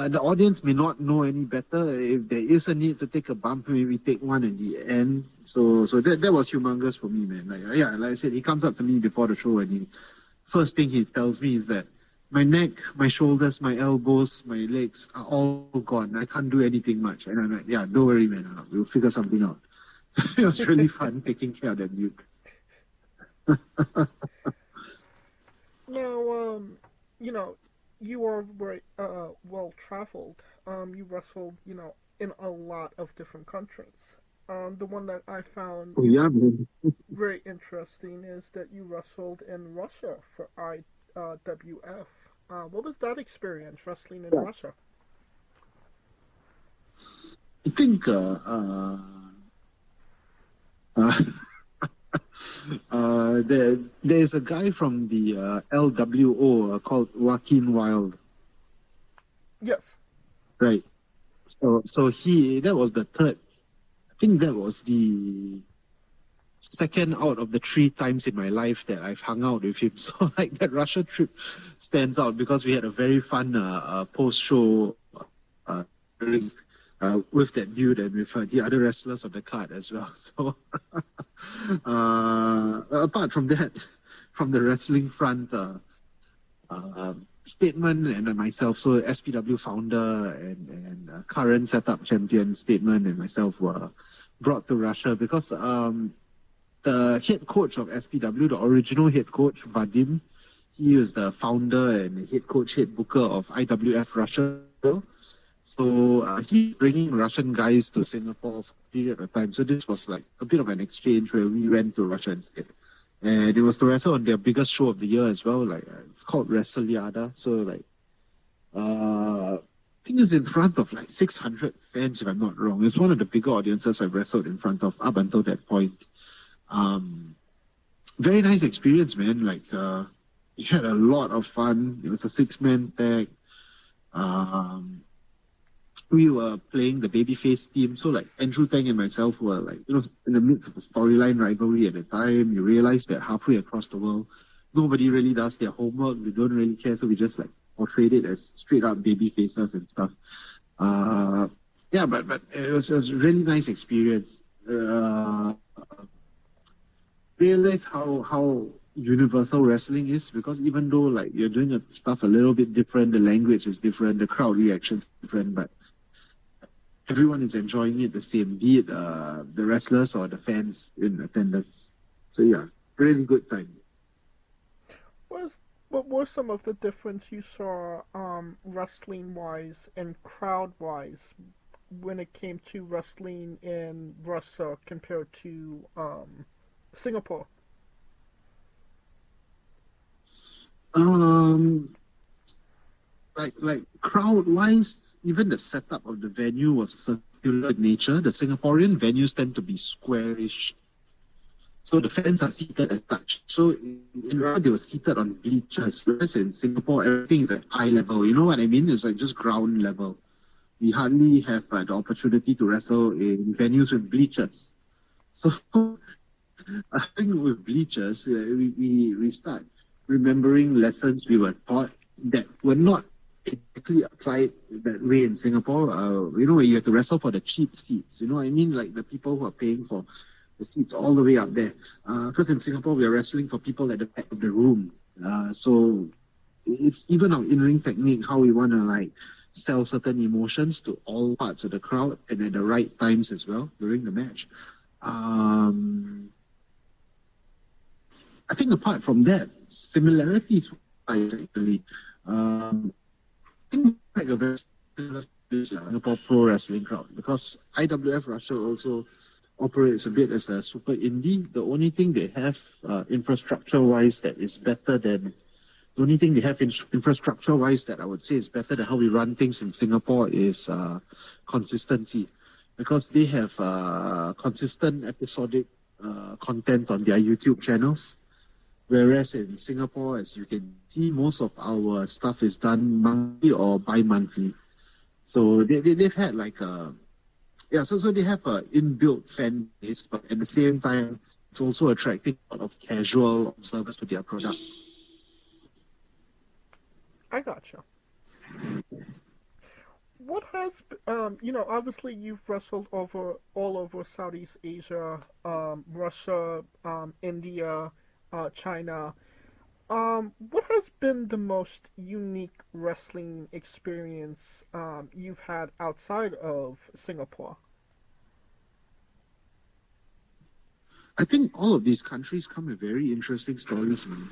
The audience may not know any better. If there is a need to take a bump, maybe take one at the end. So that was humongous for me, man. Like I said, he comes up to me before the show and first thing he tells me is that my neck, my shoulders, my elbows, my legs are all gone. I can't do anything much. And I'm like, yeah, don't worry, man. We'll figure something out. So it was really fun taking care of that dude. Now, you know, you are very well traveled. You wrestled, you know, in a lot of different countries. The one that I found very interesting is that you wrestled in Russia for IWF. What was that experience wrestling in Russia? I think there's a guy from the LWO called Joaquin Wild. Yes. Right. So that was the third. I think that was the second out of the 3 times in my life that I've hung out with him. So like that Russia trip stands out because we had a very fun post-show with that dude and with the other wrestlers of the card as well. So apart from that, from the wrestling front, Statement and myself, so SPW founder and current setup champion Statement and myself were brought to Russia because the head coach of SPW, the original head coach, Vadim, he is the founder and head coach, head booker of IWF Russia. So he's bringing Russian guys to Singapore for a period of time. So this was like a bit of an exchange where we went to Russia instead. And it was to wrestle on their biggest show of the year as well. Like it's called WrestleYada. So like, I think it's in front of like 600 fans, if I'm not wrong. It's one of the bigger audiences I've wrestled in front of up until that point. Very nice experience, man. Like, we had a lot of fun. It was a 6-man tag. We were playing the babyface team. So like Andrew Tang and myself were like, you know, in the midst of a storyline rivalry at the time. You realize that halfway across the world, nobody really does their homework. They don't really care. So we just like portrayed it as straight up baby faces and stuff. Yeah, but it was a really nice experience. Realize how universal wrestling is, because even though like you're doing stuff a little bit different, the language is different, the crowd reaction's different, but everyone is enjoying it the same, be it the wrestlers or the fans in attendance. So yeah, really good time. What were some of the difference you saw wrestling-wise and crowd-wise when it came to wrestling in Russia compared to Singapore? Like crowd-wise, even the setup of the venue was circular in nature. The Singaporean venues tend to be squarish. So the fans are seated as such. So in Russia, they were seated on bleachers. Whereas in Singapore, everything is at eye level. You know what I mean? It's like just ground level. We hardly have the opportunity to wrestle in venues with bleachers. So I think with bleachers, we start remembering lessons we were taught that were not exactly applied that way in Singapore. You know, you have to wrestle for the cheap seats. You know what I mean? Like the people who are paying for the seats all the way up there. Because in Singapore, we are wrestling for people at the back of the room. So it's even our in-ring technique, how we want to like sell certain emotions to all parts of the crowd and at the right times as well during the match. I think apart from that, similarities actually. I think like a very similar Singapore pro wrestling crowd, because IWF Russia also operates a bit as a super indie. The only thing they have infrastructure-wise that is better than the only thing they have infrastructure-wise that I would say is better than how we run things in Singapore is consistency, because they have consistent episodic content on their YouTube channels. Whereas in Singapore, as you can see, most of our stuff is done monthly or bi-monthly. So they've had like so they have an inbuilt fan base, but at the same time, it's also attracting a lot of casual observers to their product. I gotcha. What has, obviously you've wrestled all over Southeast Asia, Russia, India, China. What has been the most unique wrestling experience you've had outside of Singapore? I think all of these countries come with very interesting stories, man.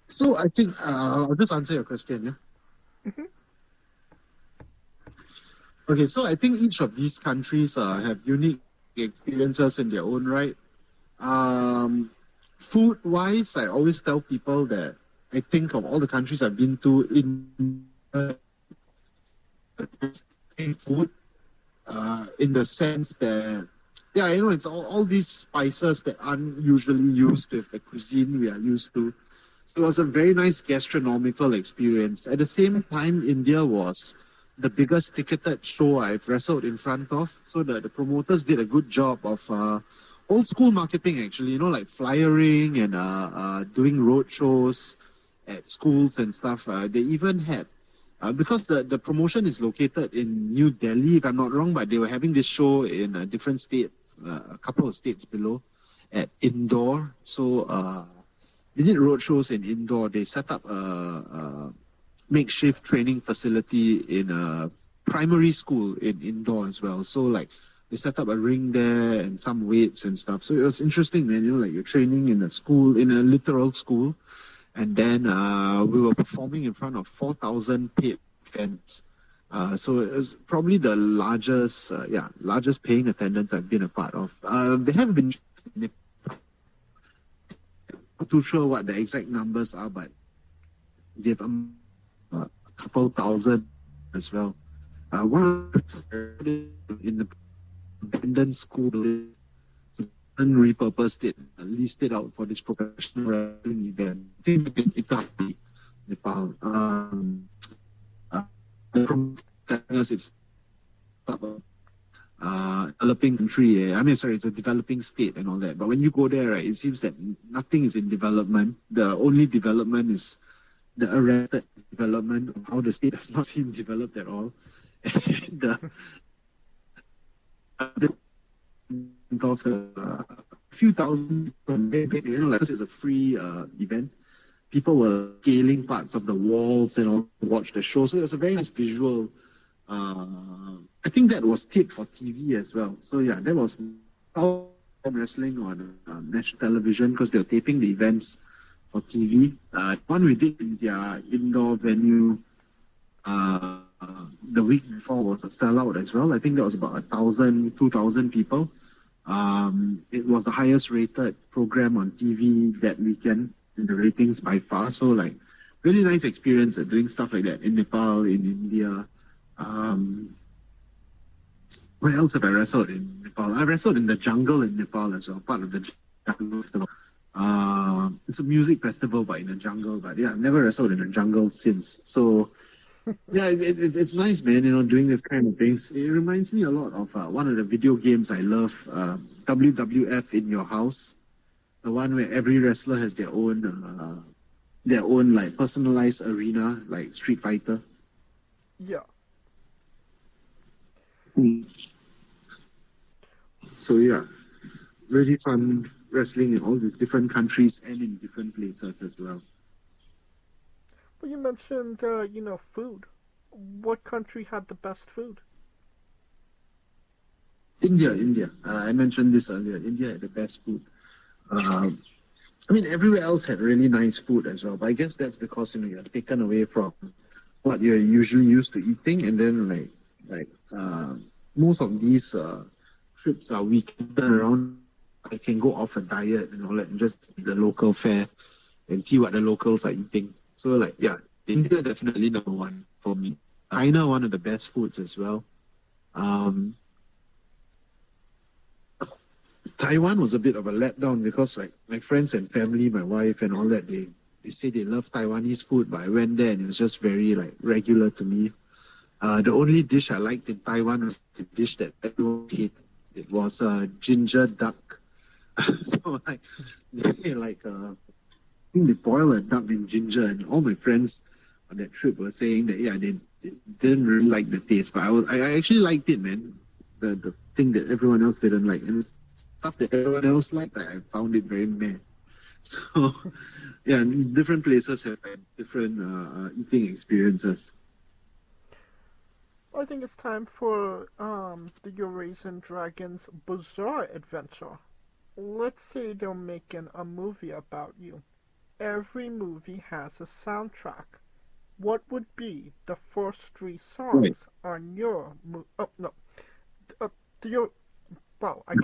So I think I'll just answer your question, yeah? Mm-hmm. Okay, so I think each of these countries have unique experiences in their own right. Food-wise, I always tell people that I think of all the countries I've been to in food, in the sense that, yeah, it's all these spices that aren't usually used with the cuisine we are used to. It was a very nice gastronomical experience. At the same time, India was the biggest ticketed show I've wrestled in front of. So the promoters did a good job of old school marketing, actually, like flyering and doing road shows at schools and stuff. They even had, because the promotion is located in New Delhi, if I'm not wrong, but they were having this show in a different state, a couple of states below, at Indore. So they did road shows in Indore. They set up a makeshift training facility in a primary school in Indore as well. So they set up a ring there and some weights and stuff. So it was interesting, man. You're training in a school, in a literal school. And then we were performing in front of 4,000 paid fans. So it was probably the largest paying attendance I've been a part of. They have been, not too sure what the exact numbers are, but they've a couple thousand as well. One in the abandoned school, so repurposed it, leased it out for this professional wrestling event. I think in Italy, Nepal. It's developing country. It's a developing state and all that. But when you go there, right, it seems that nothing is in development. The only development is the arrested development of how the state has not been developed at all. Of a few thousand, it's a free event. People were scaling parts of the walls and all to watch the show. So it was a very nice visual. I think that was taped for TV as well. So yeah, that was wrestling on national television because they were taping the events for TV. One we did in their indoor venue the week before was a sellout as well. I think that was about 1,000, 2,000 people. It was the highest rated program on TV that weekend in the ratings by far. So really nice experience at doing stuff like that in Nepal, in India. Where else have I wrestled in Nepal? I wrestled in the jungle in Nepal as well, part of the jungle festival. It's a music festival, but in the jungle. But yeah, I've never wrestled in the jungle since. So yeah, it's nice, man, doing this kind of things. It reminds me a lot of one of the video games I love, WWF in Your House. The one where every wrestler has their own personalized arena, like Street Fighter. Yeah. So yeah, really fun wrestling in all these different countries and in different places as well. Well, you mentioned, food. What country had the best food? India. I mentioned this earlier. India had the best food. Everywhere else had really nice food as well. But I guess that's because you're taken away from what you're usually used to eating, and then most of these trips are weekend around. I can go off a diet and all that, and just eat the local fare and see what the locals are eating. So India definitely number one for me. China, one of the best foods as well. Taiwan was a bit of a letdown because my friends and family, my wife and all that, they say they love Taiwanese food, but I went there and it was just very regular to me. The only dish I liked in Taiwan was the dish that everyone hated. It was ginger duck. So I think they boil a duck in ginger, and all my friends on that trip were saying that they didn't really like the taste, but I actually liked it, man. The thing that everyone else didn't like, and stuff that everyone else liked, I found it very meh. So yeah, different places have different eating experiences. I think it's time for the Eurasian Dragons Bizarre Adventure. Let's say they're making a movie about you. Every movie has a soundtrack. What would be the first 3 songs on your movie? Oh no, wow! I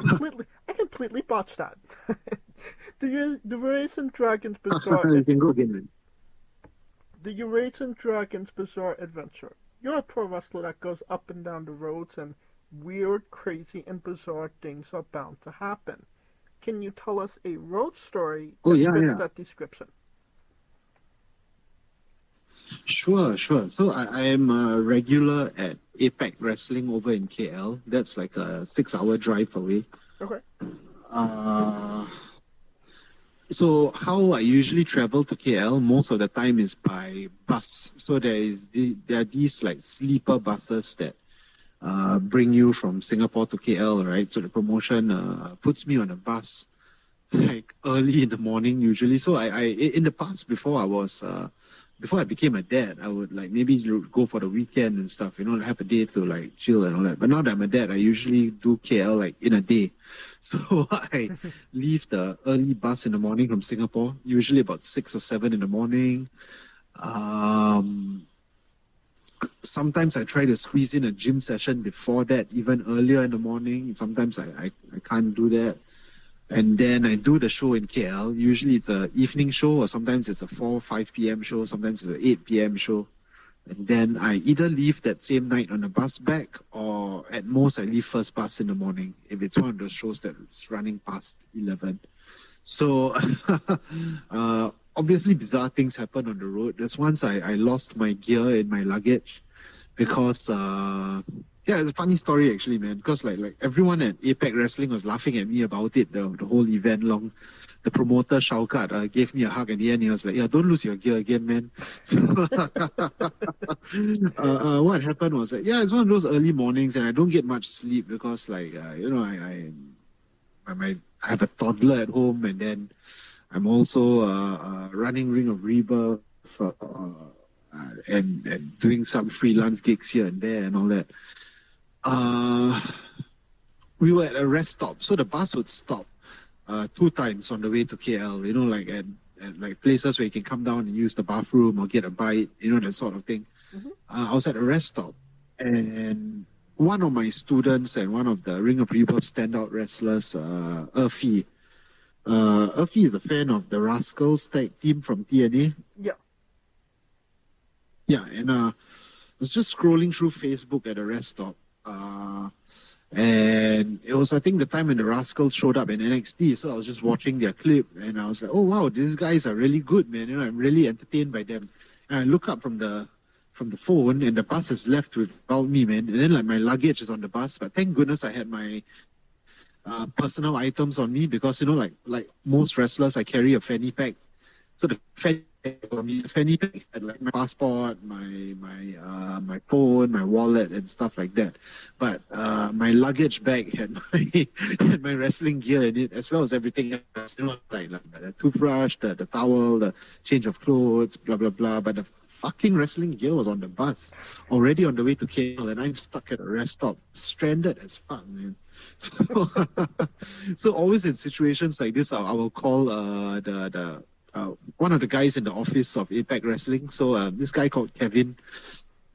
completely botched that. The Eurasian Dragons Bizarre. You can go again, man. The Eurasian Dragons Bizarre Adventure. You're a pro wrestler that goes up and down the roads, and weird, crazy, and bizarre things are bound to happen. Can you tell us a road story that fits that description? Sure. So I am a regular at APEC Wrestling over in KL. That's like a 6-hour drive away. Okay. So how I usually travel to KL most of the time is by bus. So there are these like sleeper buses that bring you from Singapore to KL, right? So the promotion puts me on a bus like early in the morning usually. So I in the past before I became a dad, I would like maybe go for the weekend and stuff, have a day to like chill and all that. But now that I'm a dad, I usually do KL like in a day. So I leave the early bus in the morning from Singapore, usually about 6 or 7 in the morning. Sometimes I try to squeeze in a gym session before that, even earlier in the morning. Sometimes I can't do that. And then I do the show in KL. Usually it's an evening show, or sometimes it's a 4 or 5 p.m. show, sometimes it's an 8 p.m. show. And then I either leave that same night on the bus back, or at most I leave first bus in the morning if it's one of those shows that's running past 11. So obviously bizarre things happen on the road. There's once I lost my gear in my luggage because it's a funny story actually, man. Because like everyone at APEC Wrestling was laughing at me about it the whole event long. The promoter Shaukat gave me a hug at the end. He was like, "Yeah, don't lose your gear again, man." So, what happened was that it's one of those early mornings, and I don't get much sleep because I have a toddler at home, and then I'm also running Ring of Rebirth and doing some freelance gigs here and there and all that. We were at a rest stop, so the bus would stop 2 times on the way to KL, at like places where you can come down and use the bathroom or get a bite, that sort of thing. Mm-hmm. I was at a rest stop, and one of my students and one of the Ring of Rebirth standout wrestlers, Urfi is a fan of the Rascals tag team from TNA. Yeah, and I was just scrolling through Facebook at a rest stop. And it was, I think, the time when the Rascals showed up in NXT. So I was just watching their clip, and I was like, "Oh wow, these guys are really good, man! I'm really entertained by them." And I look up from the phone, and the bus has left without me, man. And then like my luggage is on the bus, but thank goodness I had my personal items on me because like most wrestlers, I carry a fanny pack. So the fanny pack had like my passport, my phone, my wallet, and stuff like that. But my luggage bag had my wrestling gear in it, as well as everything else. Like the toothbrush, the towel, the change of clothes, blah blah blah. But the fucking wrestling gear was on the bus, already on the way to KL, and I'm stuck at a rest stop, stranded as fuck, man. So always in situations like this, I will call one of the guys in the office of APEC Wrestling. So this guy called Kevin,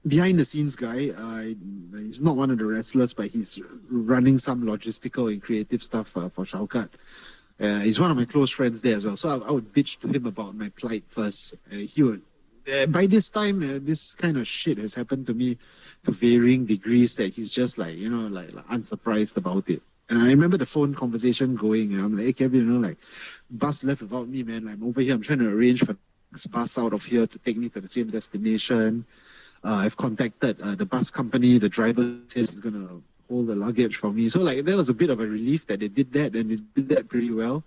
behind the scenes guy. He's not one of the wrestlers, but he's running some logistical and creative stuff for Shaukat. He's one of my close friends there as well. So I would bitch to him about my plight first. He would. By this time, this kind of shit has happened to me to varying degrees that he's just like unsurprised about it. And I remember the phone conversation going, and I'm like, "Hey, Kevin, bus left without me, man. I'm over here. I'm trying to arrange for this bus out of here to take me to the same destination. I've contacted the bus company. The driver says he's gonna hold the luggage for me. So like that was a bit of a relief that they did that, and they did that pretty well.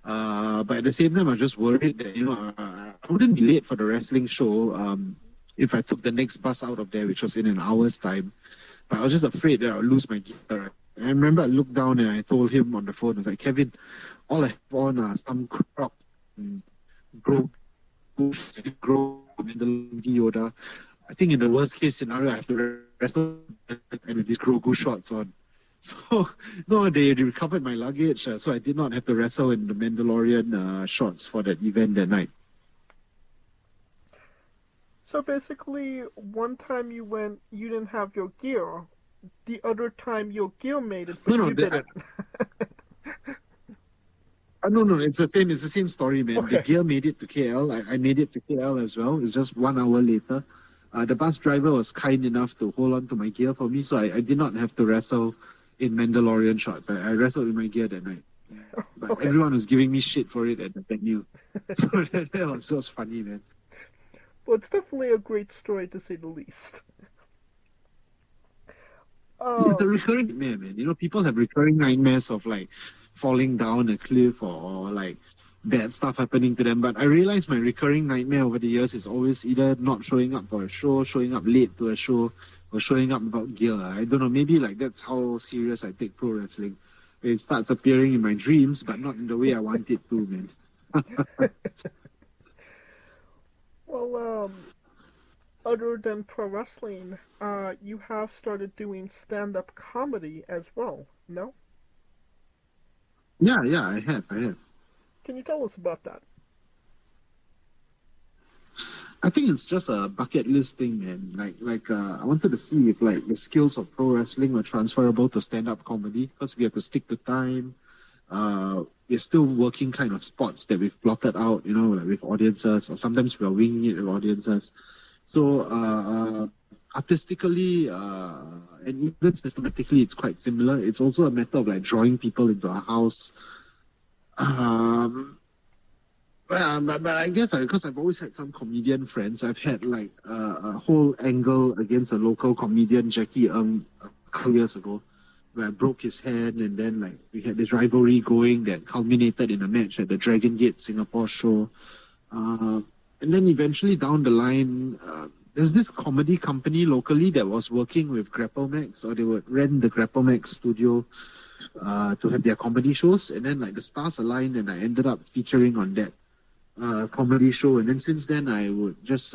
But at the same time, I was just worried that I wouldn't be late for the wrestling show if I took the next bus out of there, which was in an hour's time. But I was just afraid that I would lose my gear. I remember I looked down and I told him on the phone, I was like, Kevin, all I have on are some cropped and grow Mandalorian Yoda. I think in the worst case scenario, I have to wrestle and with these Grogu shorts on. So, no, they recovered my luggage, so I did not have to wrestle in the Mandalorian shorts for that event that night. So basically, one time you went, you didn't have your gear. The other time your gear made it, but you didn't. No, it's the same story, man. Okay. The gear made it to KL. I made it to KL as well. It's just 1 hour later. The bus driver was kind enough to hold on to my gear for me, so I did not have to wrestle in Mandalorian shorts. I wrestled in my gear that night. But everyone was giving me shit for it at the venue. So that was funny, man. Well, it's definitely a great story, to say the least. It's a recurring nightmare, man. People have recurring nightmares of like falling down a cliff or like bad stuff happening to them. But I realize my recurring nightmare over the years is always either not showing up for a show, showing up late to a show, or showing up without gear. I don't know, maybe like that's how serious I take pro wrestling. It starts appearing in my dreams, but not in the way I want it to, man. Well, other than pro wrestling, you have started doing stand-up comedy as well, no? Yeah, I have. Can you tell us about that? I think it's just a bucket list thing, man. I wanted to see if like the skills of pro wrestling were transferable to stand-up comedy, because we have to stick to time. We're still working kind of spots that we've plotted out, like with audiences, or sometimes we're winging it with audiences. So artistically and even systematically, it's quite similar. It's also a matter of like drawing people into a house. But I guess because I've always had some comedian friends, I've had like a whole angle against a local comedian, Jackie Ng, a couple years ago, where I broke his hand, and then like we had this rivalry going that culminated in a match at the Dragon Gate Singapore show. And then eventually down the line, there's this comedy company locally that was working with GrappleMax, or they would rent the GrappleMax studio to have their comedy shows, and then like the stars aligned, and I ended up featuring on that comedy show. And then since then, I would just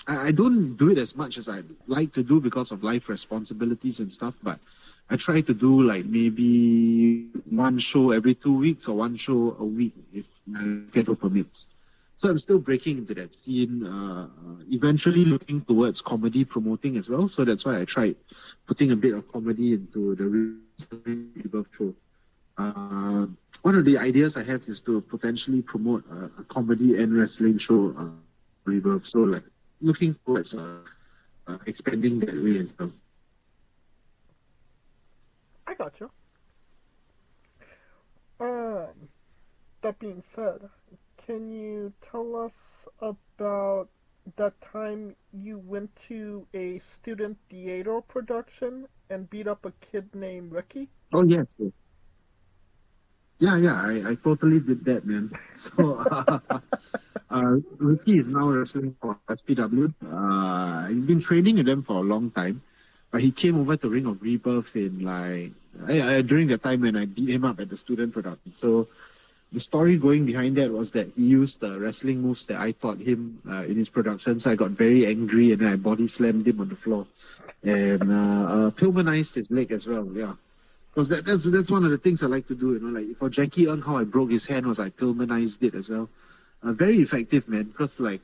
I don't do it as much as I'd like to do because of life responsibilities and stuff, but I try to do like maybe one show every 2 weeks or one show a week if my schedule permits. So I'm still breaking into that scene, eventually looking towards comedy promoting as well. So that's why I tried putting a bit of comedy into the Rebirth show. One of the ideas I have is to potentially promote a comedy and wrestling show, Rebirth. So like looking towards expanding that way as well. I got you. That being said, can you tell us about that time you went to a student theater production and beat up a kid named Ricky? Oh, yes. Yeah, I totally did that, man. So, Ricky is now wrestling for SPW. He's been training with them for a long time, but he came over to Ring of Rebirth in during the time when I beat him up at the student production. So, the story going behind that was that he used the wrestling moves that I taught him in his production. So I got very angry and then I body slammed him on the floor and Pillmanized his leg as well. Yeah, because that's one of the things I like to do. Like for Jackie Ng, how I broke his hand was I Pillmanized it as well. Very effective, man. Because if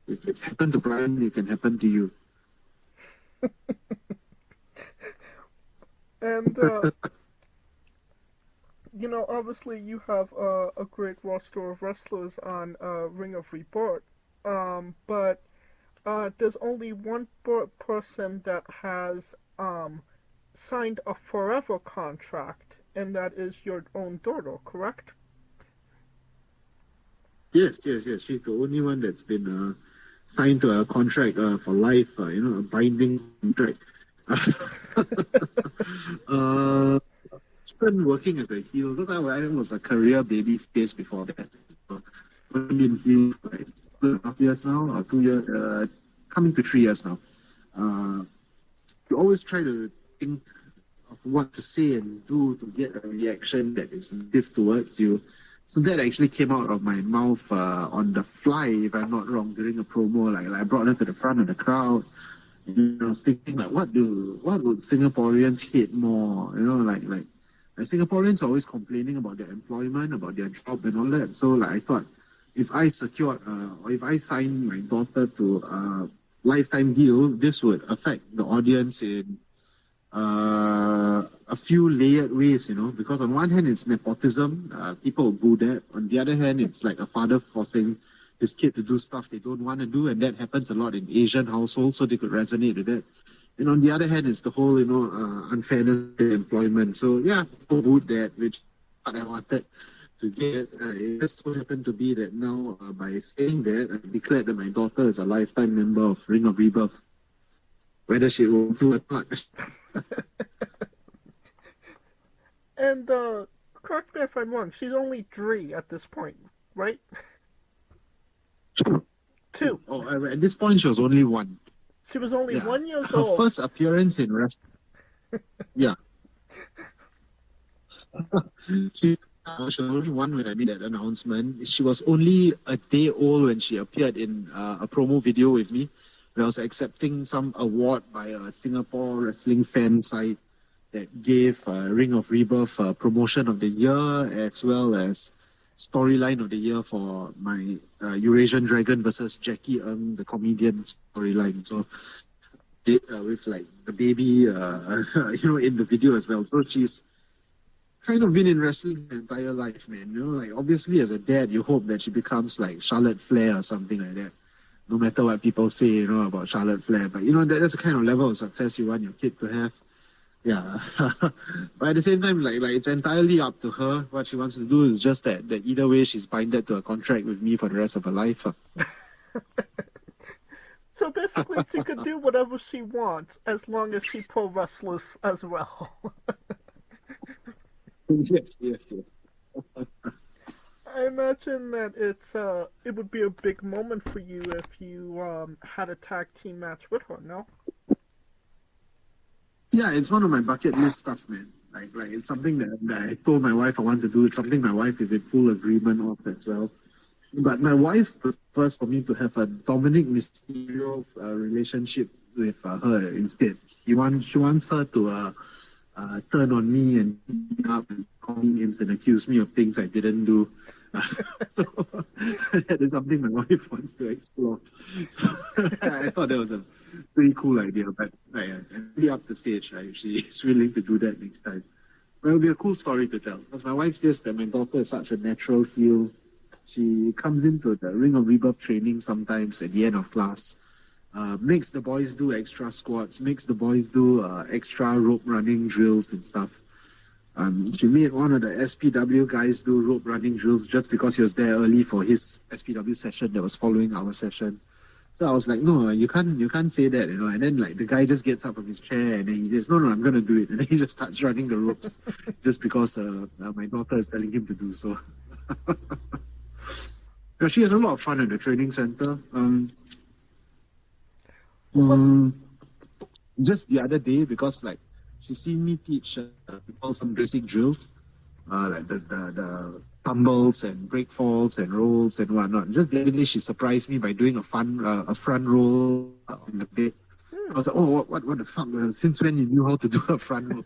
it's happened to Brian, it can happen to you. And. Obviously you have a great roster of wrestlers on Ring of Rebirth, but there's only one person that has signed a forever contract, and that is your own daughter, correct? Yes. She's the only one that's been signed to a contract for life, a binding contract. Started working at the heel because I was a career baby face before that. So, I've been in heel for like 2.5 years now, or 2 years, coming to 3 years now. You always try to think of what to say and do to get a reaction that is negative towards you. So that actually came out of my mouth on the fly, if I'm not wrong, during a promo. Like I brought her to the front of the crowd. And I was thinking, like, what would Singaporeans hate more? Like Singaporeans are always complaining about their employment, about their job and all that. So like I thought, if I secured or if I signed my daughter to a lifetime deal, this would affect the audience in a few layered ways, because on one hand it's nepotism, people will boo that. On the other hand, it's like a father forcing his kid to do stuff they don't want to do, and that happens a lot in Asian households, so they could resonate with that. And on the other hand, it's the whole, unfairness in employment. So yeah, people booed that, which what I wanted to get. It just so happened to be that now, by saying that, I declared that my daughter is a lifetime member of Ring of Rebirth, whether she will do it or not. And correct me if I'm wrong, she's only 3 at this point, right? 2. Oh, at this point, she was only 1. She was only 1 year Her old. first appearance in wrestling. Yeah. She was only 1 when I made that announcement. She was only a day old when she appeared in a promo video with me, when I was accepting some award by a Singapore wrestling fan site that gave Ring of Rebirth promotion of the year, as well as storyline of the year for my Eurasian Dragon versus Jackie Ng, the comedian storyline. So with like the baby, in the video as well. So she's kind of been in wrestling her entire life, man. Like obviously as a dad, you hope that she becomes like Charlotte Flair or something like that. No matter what people say, about Charlotte Flair, but that's the kind of level of success you want your kid to have. Yeah, but at the same time, like it's entirely up to her. What she wants to do is just that either way, she's binded to a contract with me for the rest of her life. So basically, she could do whatever she wants as long as she pro wrestles as well. Yes. I imagine that it would be a big moment for you if you had a tag team match with her. No. Yeah, it's one of my bucket list stuff, man. Like it's something that I told my wife I want to do. It's something my wife is in full agreement of as well. But my wife prefers for me to have a Dominic Mysterio relationship with her instead. She wants her to turn on me and beat me up and call me names and accuse me of things I didn't do. So that is something my wife wants to explore. So I thought that was a pretty cool idea, but it's really up the stage. Right? She's willing to do that next time. But it'll be a cool story to tell. Because my wife says that my daughter is such a natural heel. She comes into the Ring of Rebirth training sometimes at the end of class, makes the boys do extra squats, makes the boys do extra rope running drills and stuff. She made one of the SPW guys do rope running drills just because he was there early for his SPW session that was following our session. So I was like, no, you can't say that, And then like the guy just gets up from his chair and then he says, no, I'm gonna do it, and then he just starts running the ropes just because my daughter is telling him to do so. She has a lot of fun at the training center. Just the other day, because like she's seen me teach people some basic drills, like the tumbles and break falls and rolls and whatnot. Just the other day, she surprised me by doing a front roll on the bed. I was like, oh, what the fuck? Since when you knew how to do a front roll?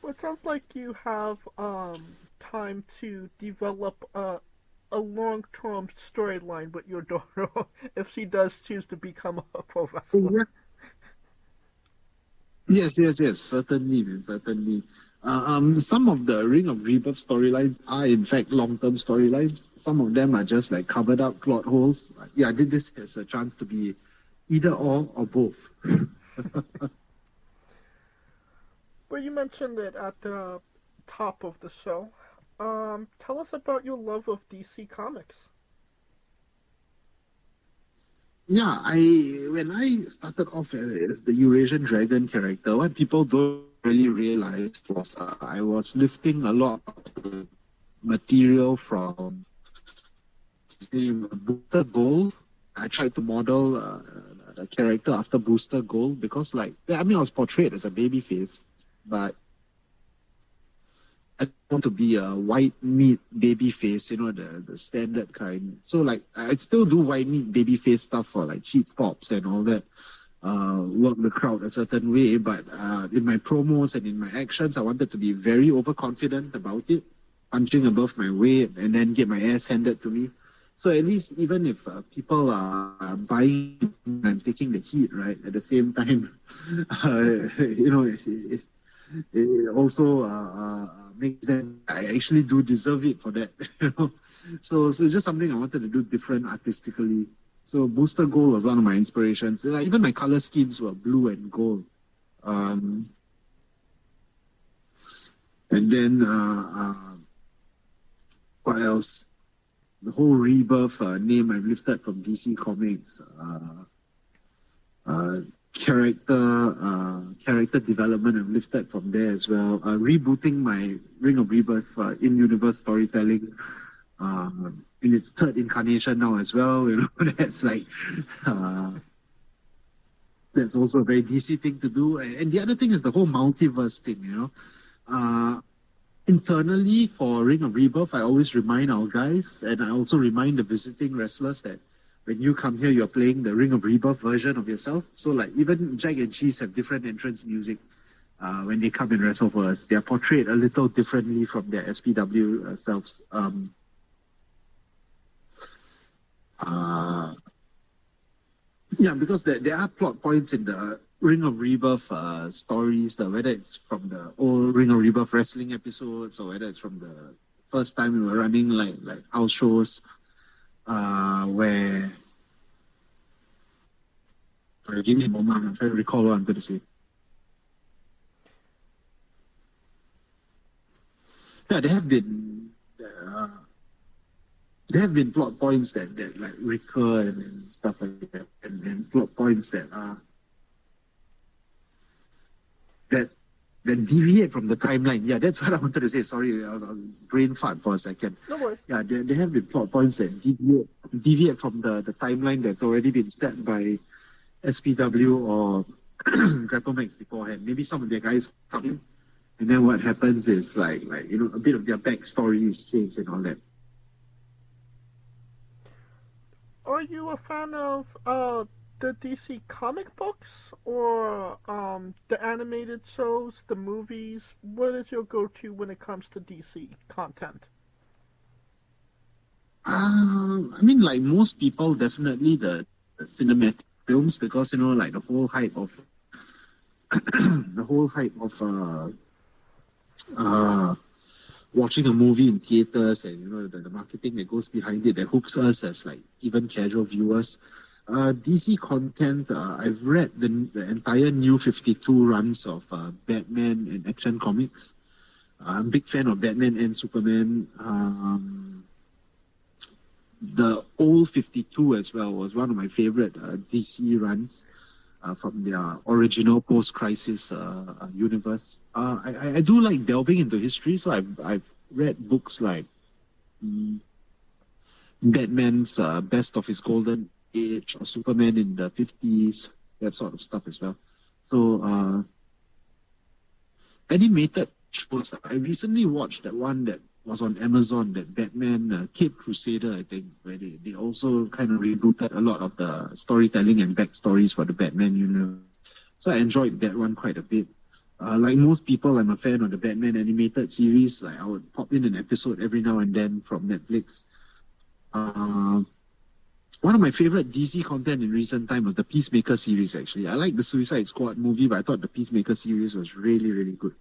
Well, it sounds like you have time to develop a long-term storyline with your daughter if she does choose to become a pro wrestler. Yes, certainly, man, certainly. Some of the Ring of Rebirth storylines are in fact long-term storylines. Some of them are just like covered up plot holes. Yeah, this has a chance to be either or both. Well, you mentioned it at the top of the show. Tell us about your love of DC Comics. Yeah, when I started off as the Eurasian Dragon character, what people don't really realize was I was lifting a lot of the material from, say, Booster Gold. I tried to model the character after Booster Gold because, like, I mean, I was portrayed as a babyface, but I want to be a white meat baby face, the standard kind. So like I'd still do white meat baby face stuff for like cheap pops and all that, work the crowd a certain way. But in my promos and in my actions, I wanted to be very overconfident about it, punching above my weight and then get my ass handed to me. So at least even if people are buying and taking the heat, right, at the same time, it also makes them, I actually do deserve it for that. So just something I wanted to do different artistically. So Booster Gold was one of my inspirations. Like, even my color schemes were blue and gold. And then what else? The whole Rebirth name I've lifted from DC Comics. Character development I've lifted from there as well. Rebooting my Ring of Rebirth in-universe storytelling in its third incarnation now as well. That's like that's also a very DC thing to do. And the other thing is the whole multiverse thing. Internally for Ring of Rebirth, I always remind our guys, and I also remind the visiting wrestlers that when you come here, you're playing the Ring of Rebirth version of yourself. So like even Jack and Cheese have different entrance music when they come and wrestle for us. They are portrayed a little differently from their SPW selves. Because there are plot points in the Ring of Rebirth stories, whether it's from the old Ring of Rebirth wrestling episodes or whether it's from the first time we were running like house shows, where... Sorry, give me a moment. I'm trying to recall what I'm going to say. Yeah, there have been plot points that like recur and stuff like that, and plot points that that deviate from the timeline. Yeah, that's what I wanted to say. Sorry, I was brain fart for a second. No worries. Yeah, there have been plot points that deviate from the timeline that's already been set by SPW or Grapplemex beforehand. Maybe some of their guys come in, and then what happens is like a bit of their backstory is changed and all that. Are you a fan of the DC comic books or the animated shows, the movies? What is your go-to when it comes to DC content? I mean, like most people, definitely the cinematic films, because like the whole hype of watching a movie in theaters and the marketing that goes behind it that hooks us as like even casual viewers. DC content, I've read the entire new 52 runs of Batman and Action Comics. I'm a big fan of Batman and Superman. The old 52 as well was one of my favorite DC runs from their original post-crisis universe. I do like delving into history, so I've read books like Batman's Best of His Golden Age or Superman in the 50s, that sort of stuff as well. So animated shows. I recently watched that one that was on Amazon, that Batman Cape Crusader, I think, where they also kind of rebooted a lot of the storytelling and backstories for the Batman universe. So I enjoyed that one quite a bit. Like most people, I'm a fan of the Batman animated series. Like I would pop in an episode every now and then from Netflix. One of my favorite DC content in recent time was the Peacemaker series, actually. I like the Suicide Squad movie, but I thought the Peacemaker series was really, really good.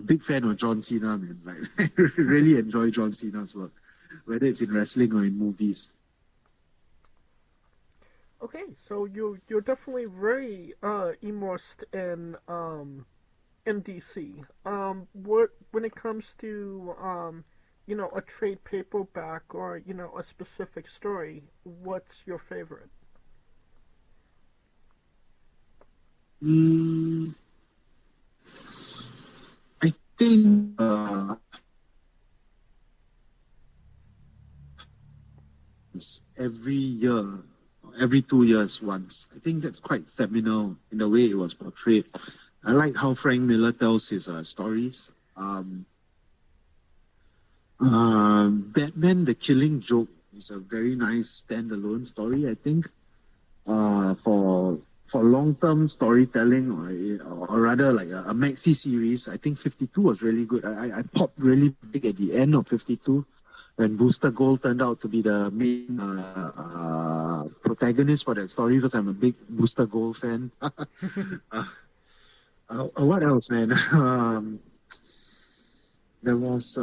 Big fan of John Cena, man. Like, I really enjoy John Cena's work, whether it's in wrestling or in movies. Okay, so you're definitely very immersed in DC. When it comes to a trade paperback or, a specific story, what's your favorite? I think every year, every 2 years once. I think that's quite seminal in the way it was portrayed. I like how Frank Miller tells his stories. Batman: The Killing Joke is a very nice standalone story, I think. For long-term storytelling, or rather like a maxi series, I think 52 was really good. I popped really big at the end of 52 when Booster Gold turned out to be the main protagonist for that story, because I'm a big Booster Gold fan. What else, man? There was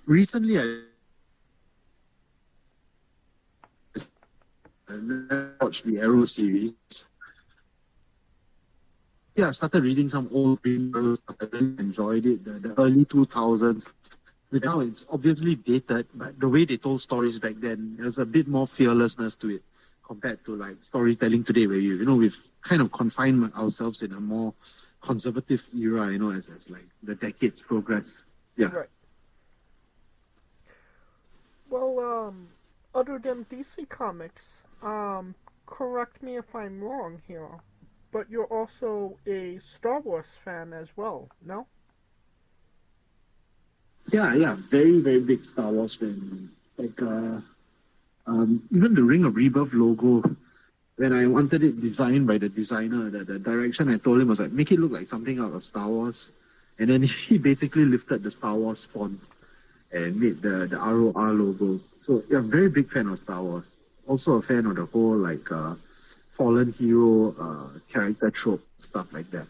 recently I watched the Arrow series. Yeah, I started reading some old Rebirth. I really enjoyed it. The early 2000s. Now it's obviously dated, but the way they told stories back then, there's a bit more fearlessness to it compared to like storytelling today, where we've kind of confined ourselves in a more conservative era, as like the decades progress. Yeah. Right. Well, other than DC Comics, correct me if I'm wrong here, but you're also a Star Wars fan as well, no? Yeah, very, very big Star Wars fan. Like, even the Ring of Rebirth logo, when I wanted it designed by the designer, the direction I told him was like, make it look like something out of Star Wars. And then he basically lifted the Star Wars font and made the ROR logo. So, yeah, very big fan of Star Wars. Also a fan of the whole, like, fallen hero character trope, stuff like that.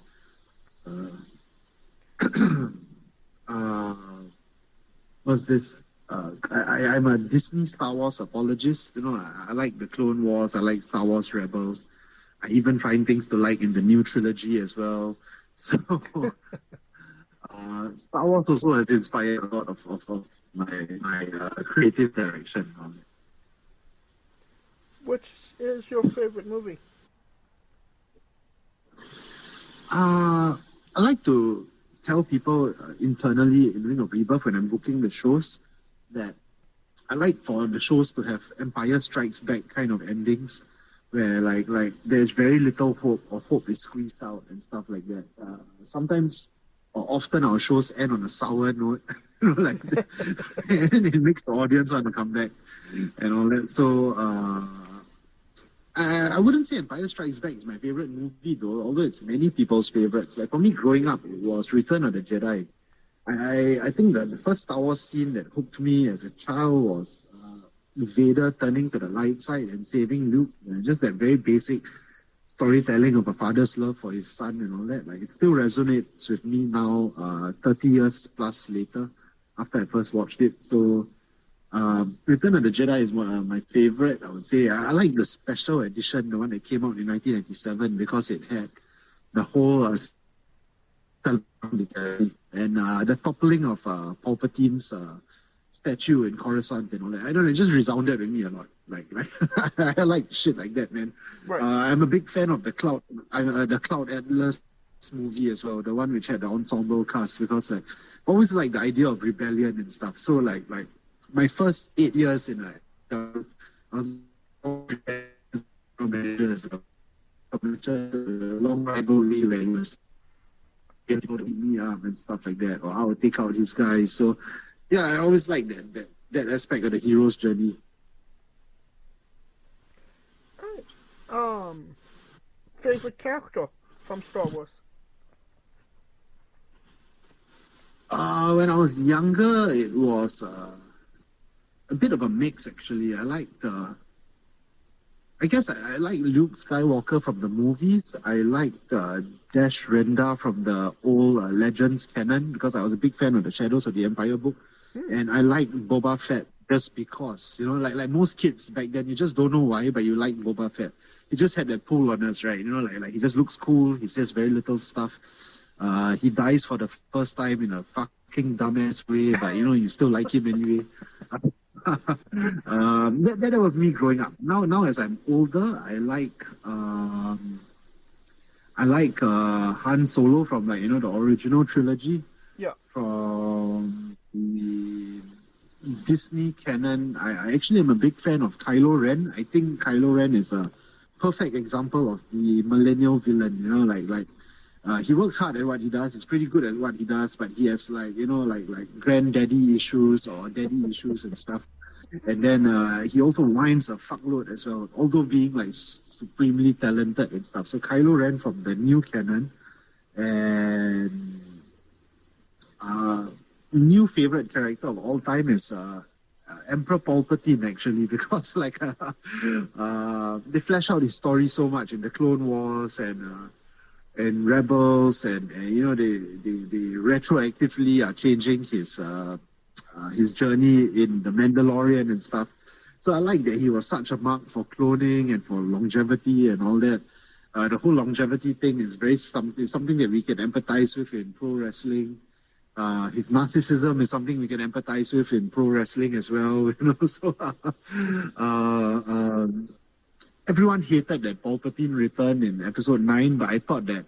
What's this? I'm a Disney Star Wars apologist. I like the Clone Wars. I like Star Wars Rebels. I even find things to like in the new trilogy as well. So Star Wars also has inspired a lot of my creative direction. Which is your favorite movie? I like to tell people internally in Ring of Rebirth when I'm booking the shows that I like for the shows to have Empire Strikes Back kind of endings, where like there's very little hope, or hope is squeezed out and stuff like that. Sometimes or often our shows end on a sour note, like that. And it makes the audience want to come back and all that. So I wouldn't say Empire Strikes Back is my favorite movie though, although it's many people's favorites. Like for me growing up, it was Return of the Jedi. I think that the first Star Wars scene that hooked me as a child was Vader turning to the light side and saving Luke. Just that very basic storytelling of a father's love for his son and all that. Like it still resonates with me now, 30 years plus later after I first watched it. So Return of the Jedi is one of my favorite, I would say. I like the special edition, the one that came out in 1997, because it had the whole and the toppling of Palpatine's statue in Coruscant and all that. I don't know, it just resounded with me a lot. Like I like shit like that, man. Right. I'm a big fan of the Cloud Atlas movie as well, the one which had the ensemble cast, because I always like the idea of rebellion and stuff. So like my first 8 years in I was a long rivalry where he was getting to beat me up and stuff like that, or I would take out his guys. So yeah, I always like that aspect of the hero's journey. Favorite character from Star Wars? When I was younger, it was a bit of a mix actually. I liked I guess I like Luke Skywalker from the movies. I liked Dash Rendar from the old Legends canon, because I was a big fan of the Shadows of the Empire book. And I like Boba Fett just because, like most kids back then, you just don't know why, but you like Boba Fett. He just had that pull on us, right? Like he just looks cool. He says very little stuff. He dies for the first time in a fucking dumbass way, but you still like him anyway. That was me growing up. Now as I'm older, I like Han Solo from the original trilogy. Yeah. From the Disney canon, I actually am a big fan of Kylo Ren. I think Kylo Ren is a perfect example of the millennial villain. He works hard at what he does. He's pretty good at what he does, but he has like granddaddy issues or daddy issues and stuff. And then he also whines a fuckload as well, although being like supremely talented and stuff. So Kylo Ren from the new canon, and new favorite character of all time is Emperor Palpatine, actually, because they flesh out his story so much in the Clone Wars and Rebels, and they retroactively are changing his journey in the Mandalorian and stuff. So I like that he was such a mark for cloning and for longevity and all that. The whole longevity thing is something that we can empathize with in pro wrestling. His narcissism is something we can empathize with in pro wrestling as well. So everyone hated that Palpatine returned in episode 9, but I thought that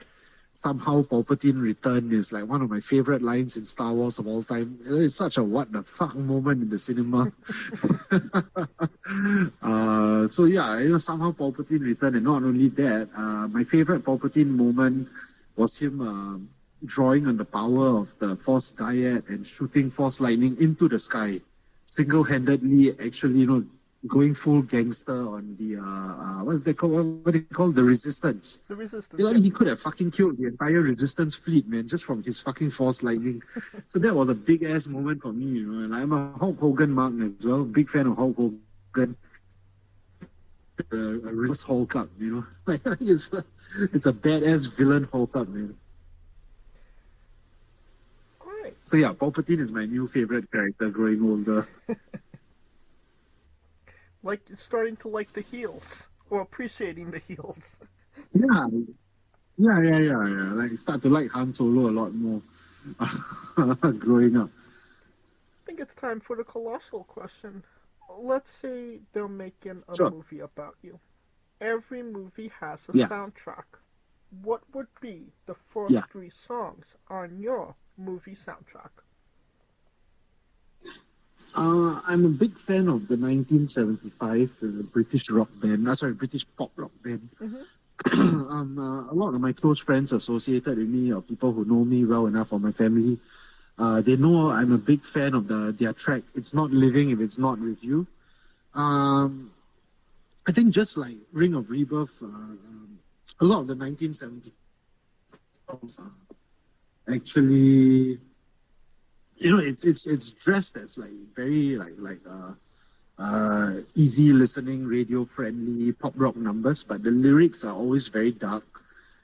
somehow Palpatine return is like one of my favorite lines in Star Wars of all time. It's such a what the fuck moment in the cinema. So yeah, somehow Palpatine returned, and not only that, my favorite Palpatine moment was him drawing on the power of the Force Dyad and shooting Force lightning into the sky, single-handedly, actually, going full gangster on the what's they called? What they call the Resistance. The Resistance. He could have fucking killed the entire Resistance fleet, man, just from his fucking Force lightning. So that was a big ass moment for me, And I'm a Hulk Hogan mark as well, big fan of Hulk Hogan. A reverse Hulk up, it's a badass villain Hulk up, man. Alright. So yeah, Palpatine is my new favorite character growing older. Like starting to like the heels or appreciating the heels. Yeah. Like start to like Han Solo a lot more growing up. I think it's time for the colossal question. Let's say they're making a Sure. movie about you. Every movie has a Yeah. soundtrack. What would be the first Yeah. 3 songs on your movie soundtrack? I'm a big fan of the 1975 British British pop rock band. Mm-hmm. A lot of my close friends associated with me, or people who know me well enough, or my family, they know I'm a big fan of their track. It's not living if it's not with you. I think just like Ring of Rebirth, a lot of the 1970s songs actually, it's dressed as like very easy listening, radio friendly pop rock numbers, but the lyrics are always very dark.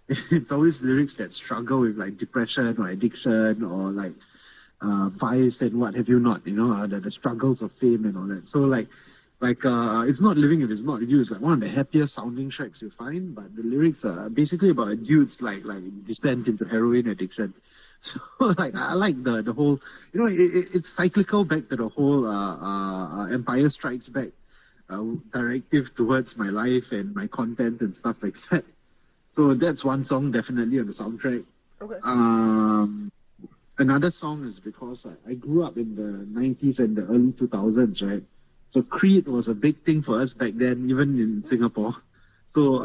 It's always lyrics that struggle with like depression or addiction or like vice and what have you not, the struggles of fame and all that. So it's not living if it's not with you. It's like one of the happiest sounding tracks you find, but the lyrics are basically about a dude's like descent into heroin addiction. So I like the whole, it's cyclical back to the whole Empire Strikes Back directive towards my life and my content and stuff like that. So that's one song definitely on the soundtrack. Okay. Another song is because I grew up in the 90s and the early 2000s, right? So Creed was a big thing for us back then, even in Singapore. So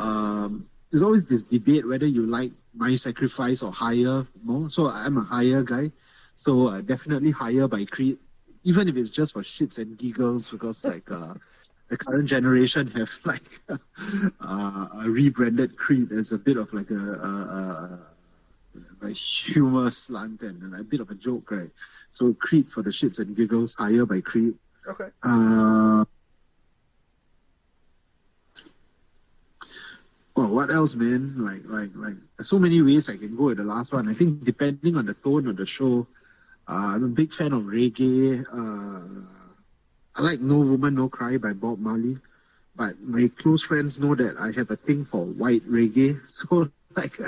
there's always this debate whether you like My Sacrifice or Higher more. So I'm a Higher guy. So definitely Higher by Creed, even if it's just for shits and giggles, because the current generation have a rebranded Creed as a bit of like a humor slant and a bit of a joke, right? So Creed for the shits and giggles, Higher by Creed. Okay. Well, what else, man? Like, there's so many ways I can go with the last one. I think depending on the tone of the show, I'm a big fan of reggae. I like No Woman, No Cry by Bob Marley. But my close friends know that I have a thing for white reggae. So,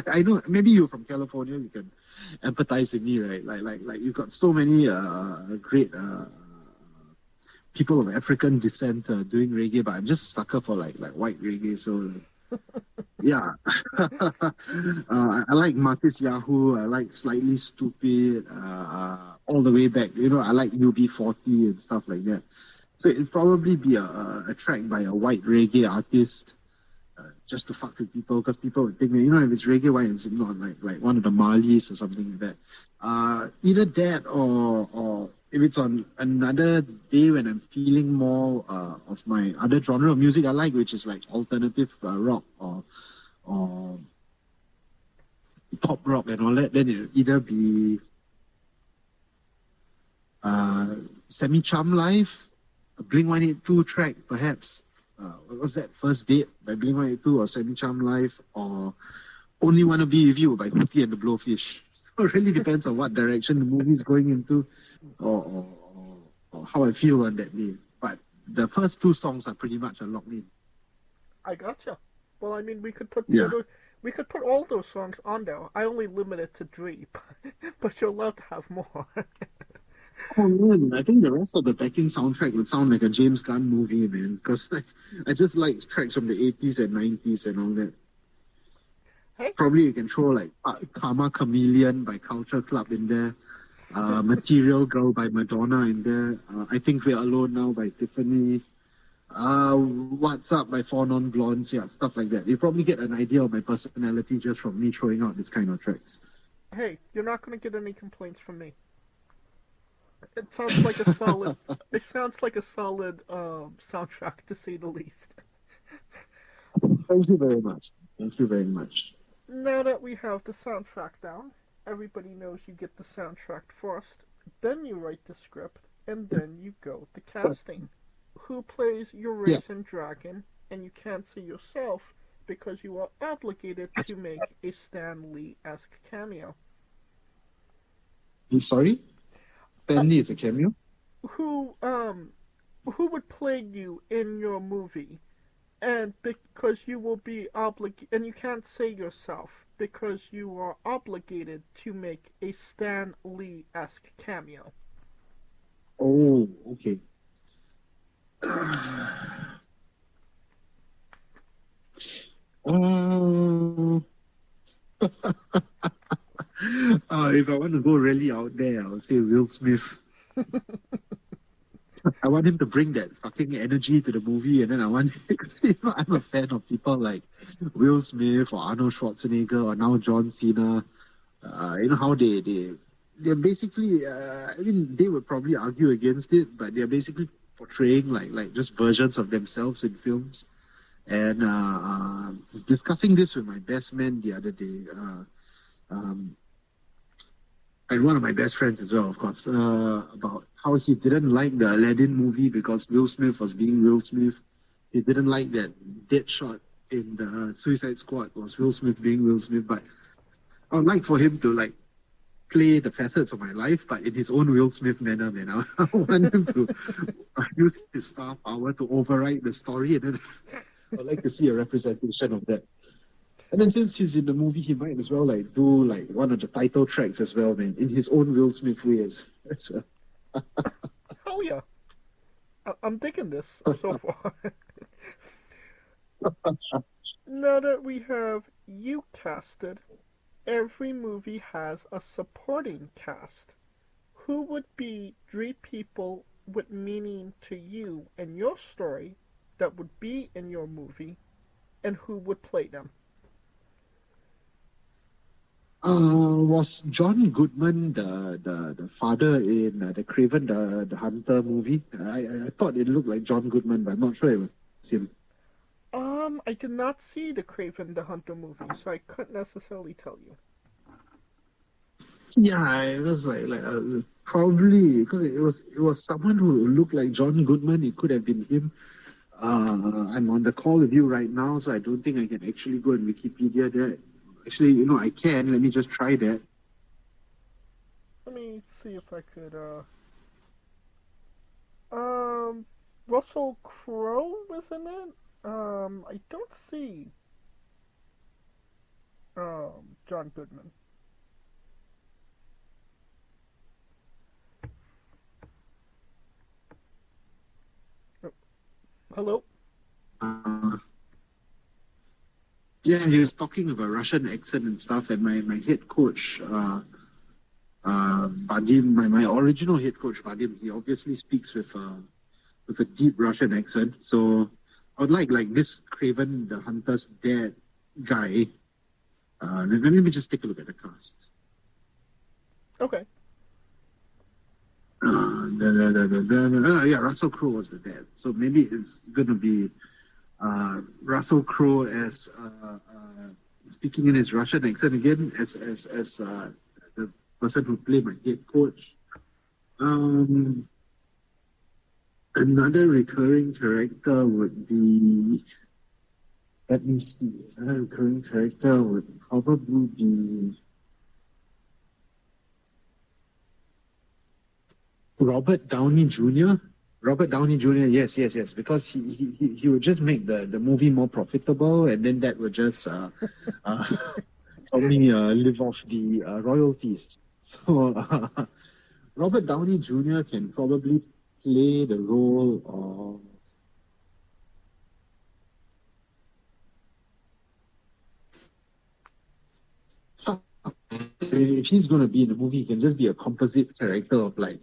I know, maybe you're from California, you can empathize with me, right? Like you've got so many great people of African descent doing reggae, but I'm just a sucker for like white reggae. So yeah, I like Marcus Yahoo. I like Slightly Stupid. All the way back, I like UB40 and stuff like that. So it'd probably be a track by a white reggae artist, just to fuck with people, because people would think, if it's reggae, why is it not like one of the Marleys or something like that? Either that or if it's on another day when I'm feeling more of my other genre of music I like, which is like alternative rock or pop rock and all that, then it'll either be Semi Charm Live, a Blink-182 track, perhaps. What was that? First Date by Blink-182 or Semi Charm Live, or Only Wanna Be With You by Hootie and the Blowfish. So it really depends on what direction the movie is going into or how I feel on that day. But the first two songs are pretty much a lock in. I gotcha. Well, I mean, we could put Yeah. we could put all those songs on there. I only limit it to 3, but you're allowed to have more. Oh man, I think the rest of the backing soundtrack would sound like a James Gunn movie, man. Because I just like tracks from the 80s and 90s and all that. Hey. Probably you can throw like Karma Chameleon by Culture Club in there. Material Girl by Madonna in there. I Think We're Alone Now by Tiffany. What's Up by Four Non Blondes. Yeah, stuff like that. You probably get an idea of my personality just from me throwing out this kind of tracks. Hey, you're not going to get any complaints from me. It sounds like a solid. It sounds like a solid soundtrack, to say the least. Thank you very much. Thank you very much. Now that we have the soundtrack down, everybody knows you get the soundtrack first, then you write the script, and then you go to casting. Who plays Eurasian Dragon, and you can't see yourself because you are obligated to make a Stan Lee-esque cameo. Sorry? Stan Lee is a cameo? Who would play you in your movie? And because you will be obligated, and you can't say yourself, because you are obligated to make a Stan Lee-esque cameo. Oh, okay. If I want to go really out there, I would say Will Smith. I want him to bring that fucking energy to the movie, and then I want, I'm a fan of people like Will Smith or Arnold Schwarzenegger or now John Cena. How they're basically, they would probably argue against it, but they're basically portraying like just versions of themselves in films. And discussing this with my best man the other day, and one of my best friends as well, of course, about how he didn't like the Aladdin movie because Will Smith was being Will Smith. He didn't like that dead shot in the Suicide Squad was Will Smith being Will Smith. But I would like for him to like play the facets of my life, but in his own Will Smith manner, man. I want him to use his star power to override the story, and then I'd like to see a representation of that. And then since he's in the movie, he might as well like do like one of the title tracks as well, man, in his own Will Smith way as well. Hell yeah. I'm digging this so far. Now that we have you casted, every movie has a supporting cast. Who would be 3 people with meaning to you and your story that would be in your movie, and who would play them? Was John Goodman the father in the Craven the Hunter movie? I thought it looked like John Goodman, but I'm not sure it was him. I did not see the Craven the Hunter movie, so I couldn't necessarily tell you. Yeah, it was like probably because it was someone who looked like John Goodman. It could have been him. I'm on the call with you right now, so I don't think I can actually go and Wikipedia that. Actually, I can. Let me just try that. Let me see if I could, Russell Crowe was in it? I don't see, John Goodman. Hello? Yeah, he was talking about Russian accent and stuff, and my head coach, Vadim, my original head coach, Vadim, he obviously speaks with a deep Russian accent. So I would like this Craven the Hunter's dad guy. Let me just take a look at the cast. Okay. Yeah, Russell Crowe was the dad. So maybe it's gonna be Russell Crowe as speaking in his Russian accent again as the person who played my head coach. Another recurring character would be, let me see, another recurring character would probably be Robert Downey Jr. Robert Downey Jr. Yes, because he would just make the movie more profitable, and then that would just help me live off the royalties. So Robert Downey Jr. can probably play the role of if he's going to be in the movie, he can just be a composite character of like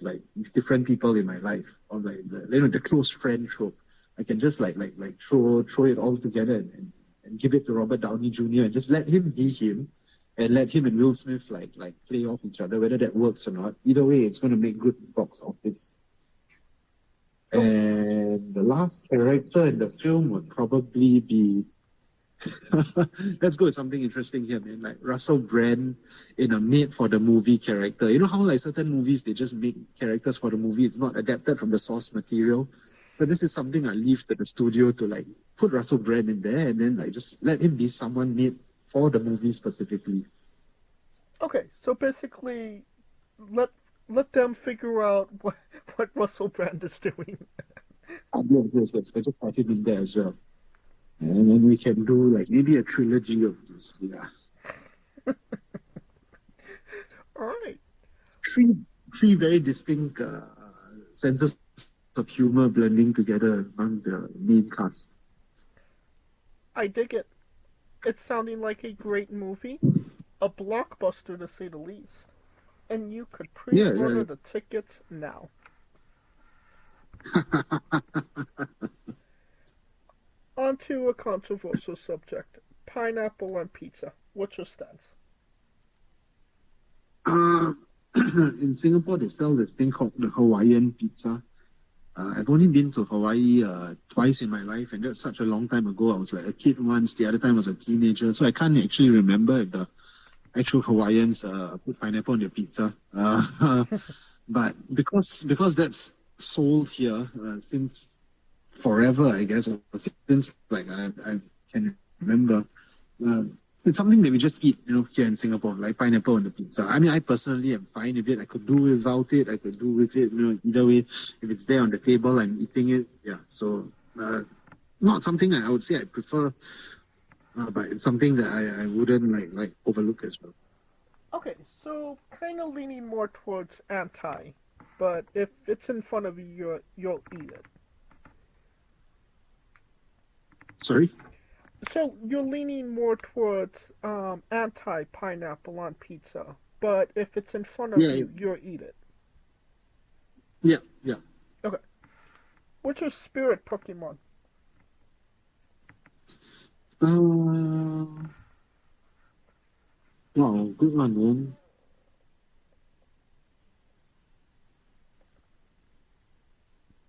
different people in my life, or like the close friend trope. I can just like throw it all together and give it to Robert Downey Jr. and just let him be him, and let him and Will Smith like play off each other. Whether that works or not, either way, it's going to make good box office. And the last character in the film would probably be. Let's go with something interesting here, man. Like Russell Brand in a made-for-the-movie character. You know how like certain movies, they just make characters for the movie. It's not adapted from the source material. So this is something I leave to the studio to like put Russell Brand in there and then like just let him be someone made for the movie specifically. Okay, so basically, let them figure out what Russell Brand is doing. Yes. I just put him in there as well. And then we can do like maybe a trilogy of this, yeah. All right. Three very distinct senses of humor blending together among the main cast. I dig it. It's sounding like a great movie, a blockbuster to say the least. And you could pre-order the tickets now. On to a controversial subject. Pineapple on pizza. What's your stance? In Singapore, they sell this thing called the Hawaiian pizza. I've only been to Hawaii twice in my life, and that's such a long time ago. I was like a kid once, the other time I was a teenager, so I can't actually remember if the actual Hawaiians put pineapple on their pizza. But because that's sold here since forever, I guess, or since like I can remember. It's something that we just eat, here in Singapore, like pineapple on the pizza. I mean, I personally am fine with it. I could do without it. I could do with it. Either way, if it's there on the table, I'm eating it. Yeah. So, not something I would say I prefer, but it's something that I wouldn't like overlook as well. Okay, so kind of leaning more towards anti, but if it's in front of you, you'll eat it. Sorry? So you're leaning more towards anti-pineapple on pizza, but if it's in front of you, you'll eat it. Yeah. Okay. What's your spirit Pokemon? Wow, good one, man.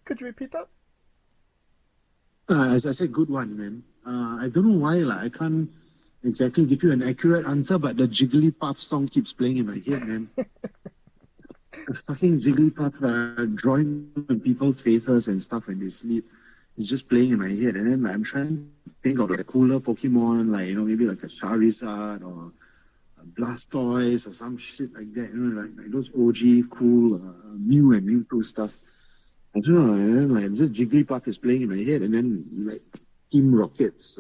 Could you repeat that? As I said, good one, man. I don't know why, I can't exactly give you an accurate answer, but the Jigglypuff song keeps playing in my head, man. The fucking Jigglypuff drawing on people's faces and stuff when they sleep is just playing in my head. And then I'm trying to think of a cooler Pokemon, maybe like a Charizard or a Blastoise or some shit like that. Like those OG cool Mew and Mewtwo stuff. I don't know, and then just Jigglypuff is playing in my head, and then Team Rocket's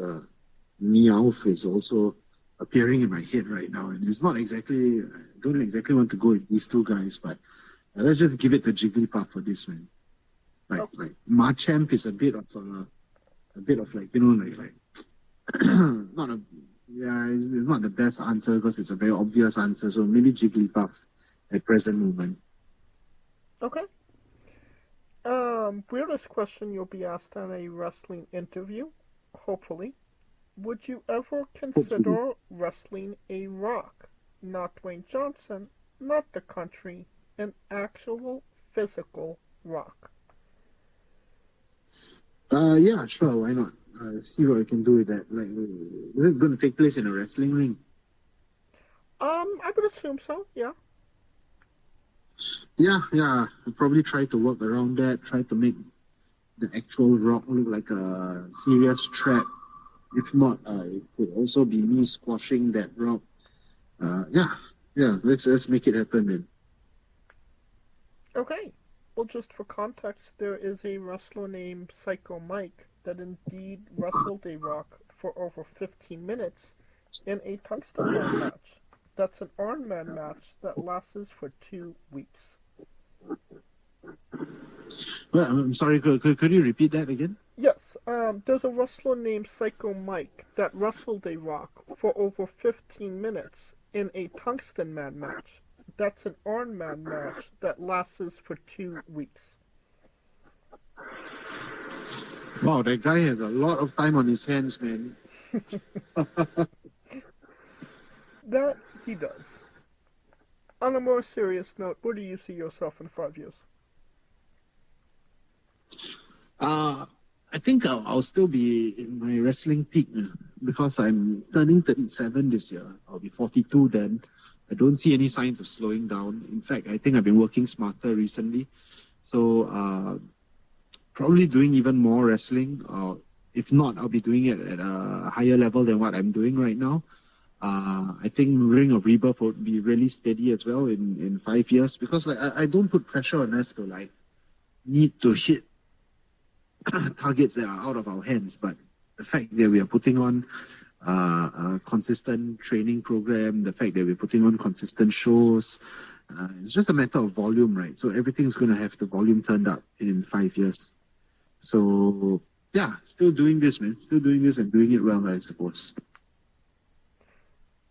Meowth is also appearing in my head right now, and it's not exactly, I don't exactly want to go with these two guys, but let's just give it to Jigglypuff for this, man. Like Machamp is a bit of a bit of like not a it's not the best answer because it's a very obvious answer. So maybe Jigglypuff at present moment. Okay. Weirdest question you'll be asked in a wrestling interview, hopefully. Would you ever consider wrestling a Rock? Not Dwayne Johnson, not the country, an actual physical Rock. Yeah, sure, why not? See what we can do with that. Like, is it going to take place in a wrestling ring? I would assume so, yeah. Yeah. I'll probably try to work around that, try to make the actual Rock look like a serious threat. If not, it could also be me squashing that Rock. Yeah, let's make it happen then. Okay. Well, just for context, there is a wrestler named Psycho Mike that indeed wrestled a Rock for over 15 minutes in a Tungsten Man match. That's an Iron Man match that lasts for 2 weeks. Well, I'm sorry, could you repeat that again? Yes, there's a wrestler named Psycho Mike that wrestled a Rock for over 15 minutes in a Tungsten Man match. That's an Iron Man match that lasts for 2 weeks. Wow, that guy has a lot of time on his hands, man. That he does. On a more serious note, where do you see yourself in 5 years? I think I'll still be in my wrestling peak because I'm turning 37 this year. I'll be 42 then. I don't see any signs of slowing down. In fact, I think I've been working smarter recently. So probably doing even more wrestling. If not, I'll be doing it at a higher level than what I'm doing right now. I think Ring of Rebirth would be really steady as well in 5 years because like I don't put pressure on us to like need to hit targets that are out of our hands, but the fact that we are putting on a consistent training program, the fact that we're putting on consistent shows, it's just a matter of volume, right? So everything's going to have the volume turned up in 5 years. So yeah, still doing this, man. Still doing this and doing it well, I suppose.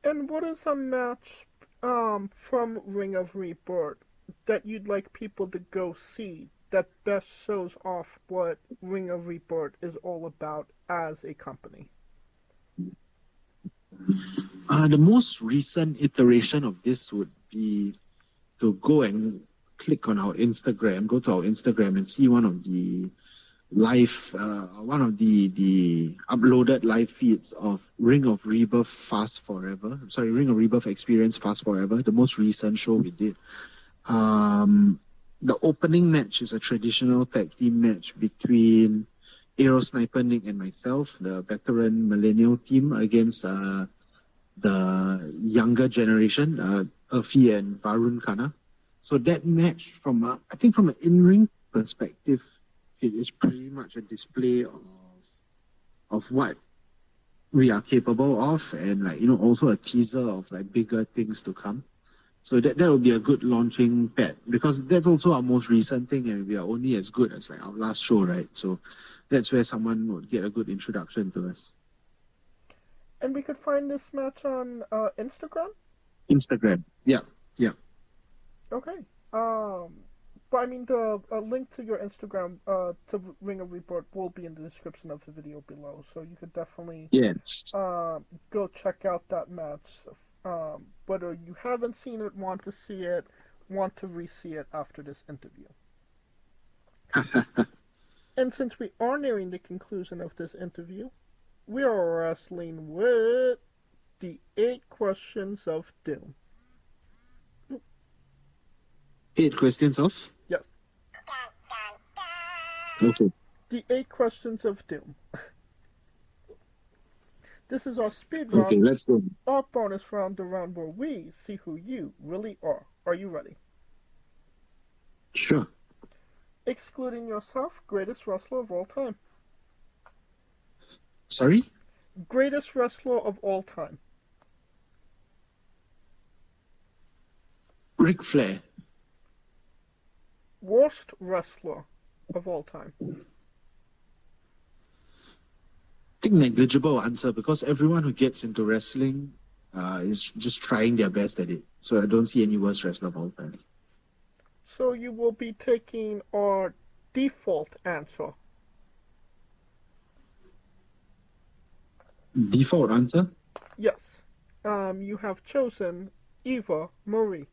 And what is a match from Ring of Rebirth that you'd like people to go see that best shows off what Ring of Rebirth is all about as a company? The most recent iteration of this would be to go and click on our Instagram, go to our Instagram and see one of the live, one of the uploaded live feeds of Ring of Rebirth Fast Forever. Ring of Rebirth Experience Fast Forever, the most recent show we did. The opening match is a traditional tag team match between Aero Sniper Nick and myself, the veteran millennial team, against the younger generation, Urfi and Varun Khanna. So that match, I think from an in-ring perspective, it is pretty much a display of what we are capable of, and also a teaser of bigger things to come. So that will be a good launching pad because that's also our most recent thing, and we are only as good as our last show, right? So that's where someone would get a good introduction to us. And we could find this match on Instagram? Instagram, yeah. Okay. But I mean, the link to your Instagram to Ring of Rebirth will be in the description of the video below, so you could definitely go check out that match. Whether you haven't seen it, want to see it, want to re-see it after this interview. And since we are nearing the conclusion of this interview, we are wrestling with the 8 questions of doom. 8 questions of? Yes. Okay. The 8 questions of doom. This is our speed round. Okay, let's go. Our bonus round, the round where we see who you really are. Are you ready? Sure. Excluding yourself, greatest wrestler of all time. Sorry? Greatest wrestler of all time. Ric Flair. Worst wrestler of all time. think negligible answer because everyone who gets into wrestling is just trying their best at it. So I don't see any worse wrestler of all time. So you will be taking our default answer. Default answer? Yes. You have chosen Eva Marie.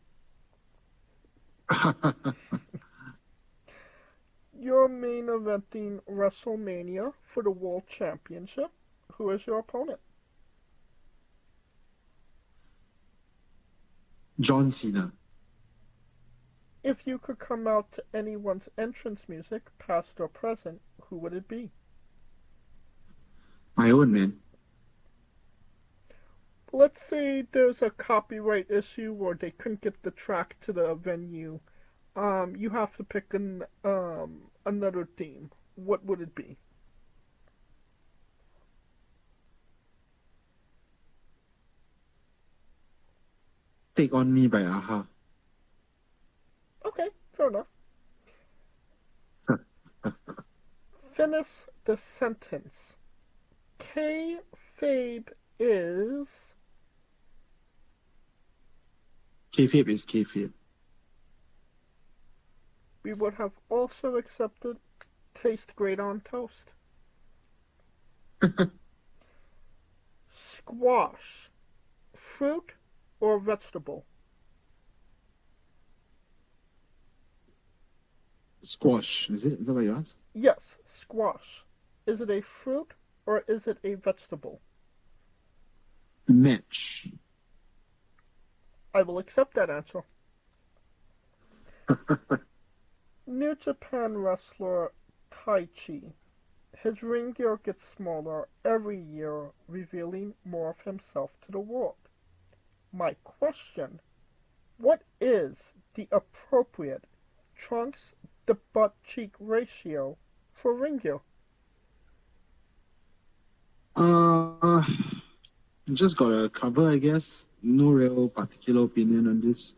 You're main eventing WrestleMania for the World Championship. Who is your opponent? John Cena. If you could come out to anyone's entrance music, past or present, who would it be? My own, man. Let's say there's a copyright issue or they couldn't get the track to the venue. You have to pick another theme. What would it be? Take On Me by Aha. Okay, fair enough. Finish the sentence. Kayfabe is... Kayfabe is kayfabe. We would have also accepted taste great on toast. Squash. Fruit or vegetable? Squash. Is that what you asked? Yes, squash. Is it a fruit or is it a vegetable? Match. I will accept that answer. New Japan wrestler Taichi. His ring gear gets smaller every year, revealing more of himself to the world. My question, what is the appropriate trunks to butt cheek ratio for ring gear? Just got a cover, I guess. No real particular opinion on this.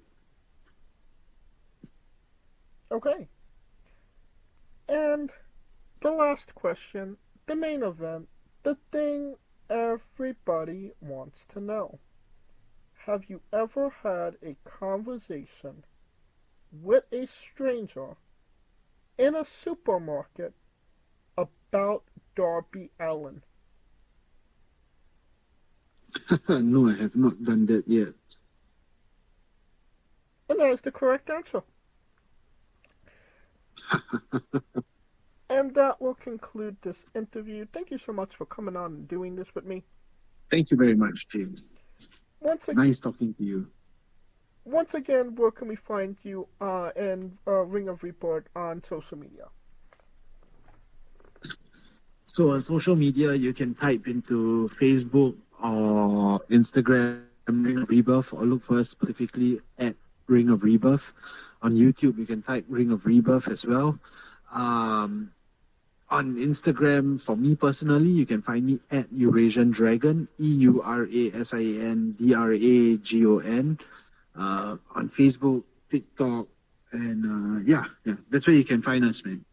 Okay. And the last question, the main event, the thing everybody wants to know. Have you ever had a conversation with a stranger in a supermarket about Darby Allin? No, I have not done that yet. And that is the correct answer. And that will conclude this interview. Thank you so much for coming on and doing this with me. Thank you very much, James. Nice talking to you. Once again, where can we find you and Ring of Rebirth on social media? So on social media, you can type into Facebook or Instagram Ring of Rebirth, or look for us specifically at Ring of Rebirth. On YouTube, you can type Ring of Rebirth as well. On Instagram, for me personally, you can find me at Eurasian Dragon, EURASIANDRAGON. On Facebook, TikTok, and yeah, that's where you can find us, man.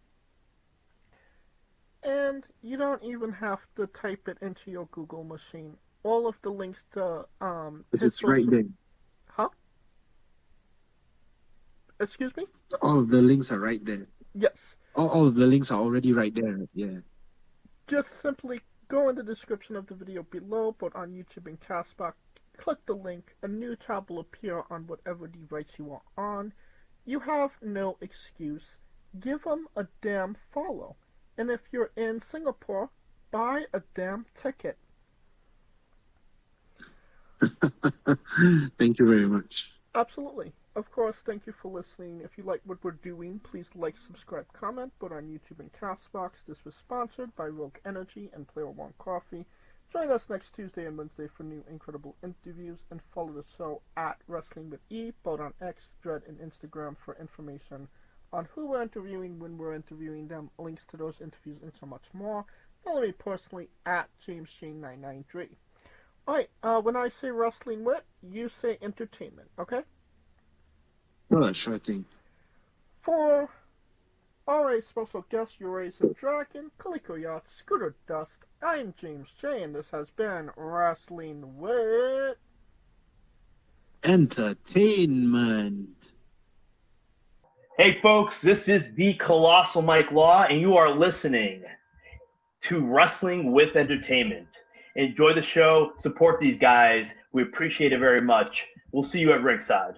And you don't even have to type it into your Google machine. All of the links to It's right there. Huh? Excuse me? All of the links are right there. Yes. All of the links are already right there. Yeah. Just simply go in the description of the video below, but on YouTube and Castbox, click the link. A new tab will appear on whatever device you are on. You have no excuse. Give them a damn follow. And if you're in Singapore, buy a damn ticket. Thank you very much. Absolutely. Of course, thank you for listening. If you like what we're doing, please like, subscribe, comment, both on YouTube and Castbox. This was sponsored by Rogue Energy and Player One Coffee. Join us next Tuesday and Wednesday for new incredible interviews, and follow the show at Wrestling with E, both on X, Thread, and Instagram for information on who we're interviewing, when we're interviewing them, links to those interviews, and so much more. Follow me personally at JamesJ993. Alright, when I say wrestling with, you say entertainment, okay? Sure thing. For Our special guest, Eurasian Dragon, Calico Yacht, Scooter Dust. I'm James J, and this has been Wrestling with Entertainment. Hey folks, this is the Colossal Mike Law, and you are listening to Wrestling with Entertainment. Enjoy the show, support these guys. We appreciate it very much. We'll see you at ringside.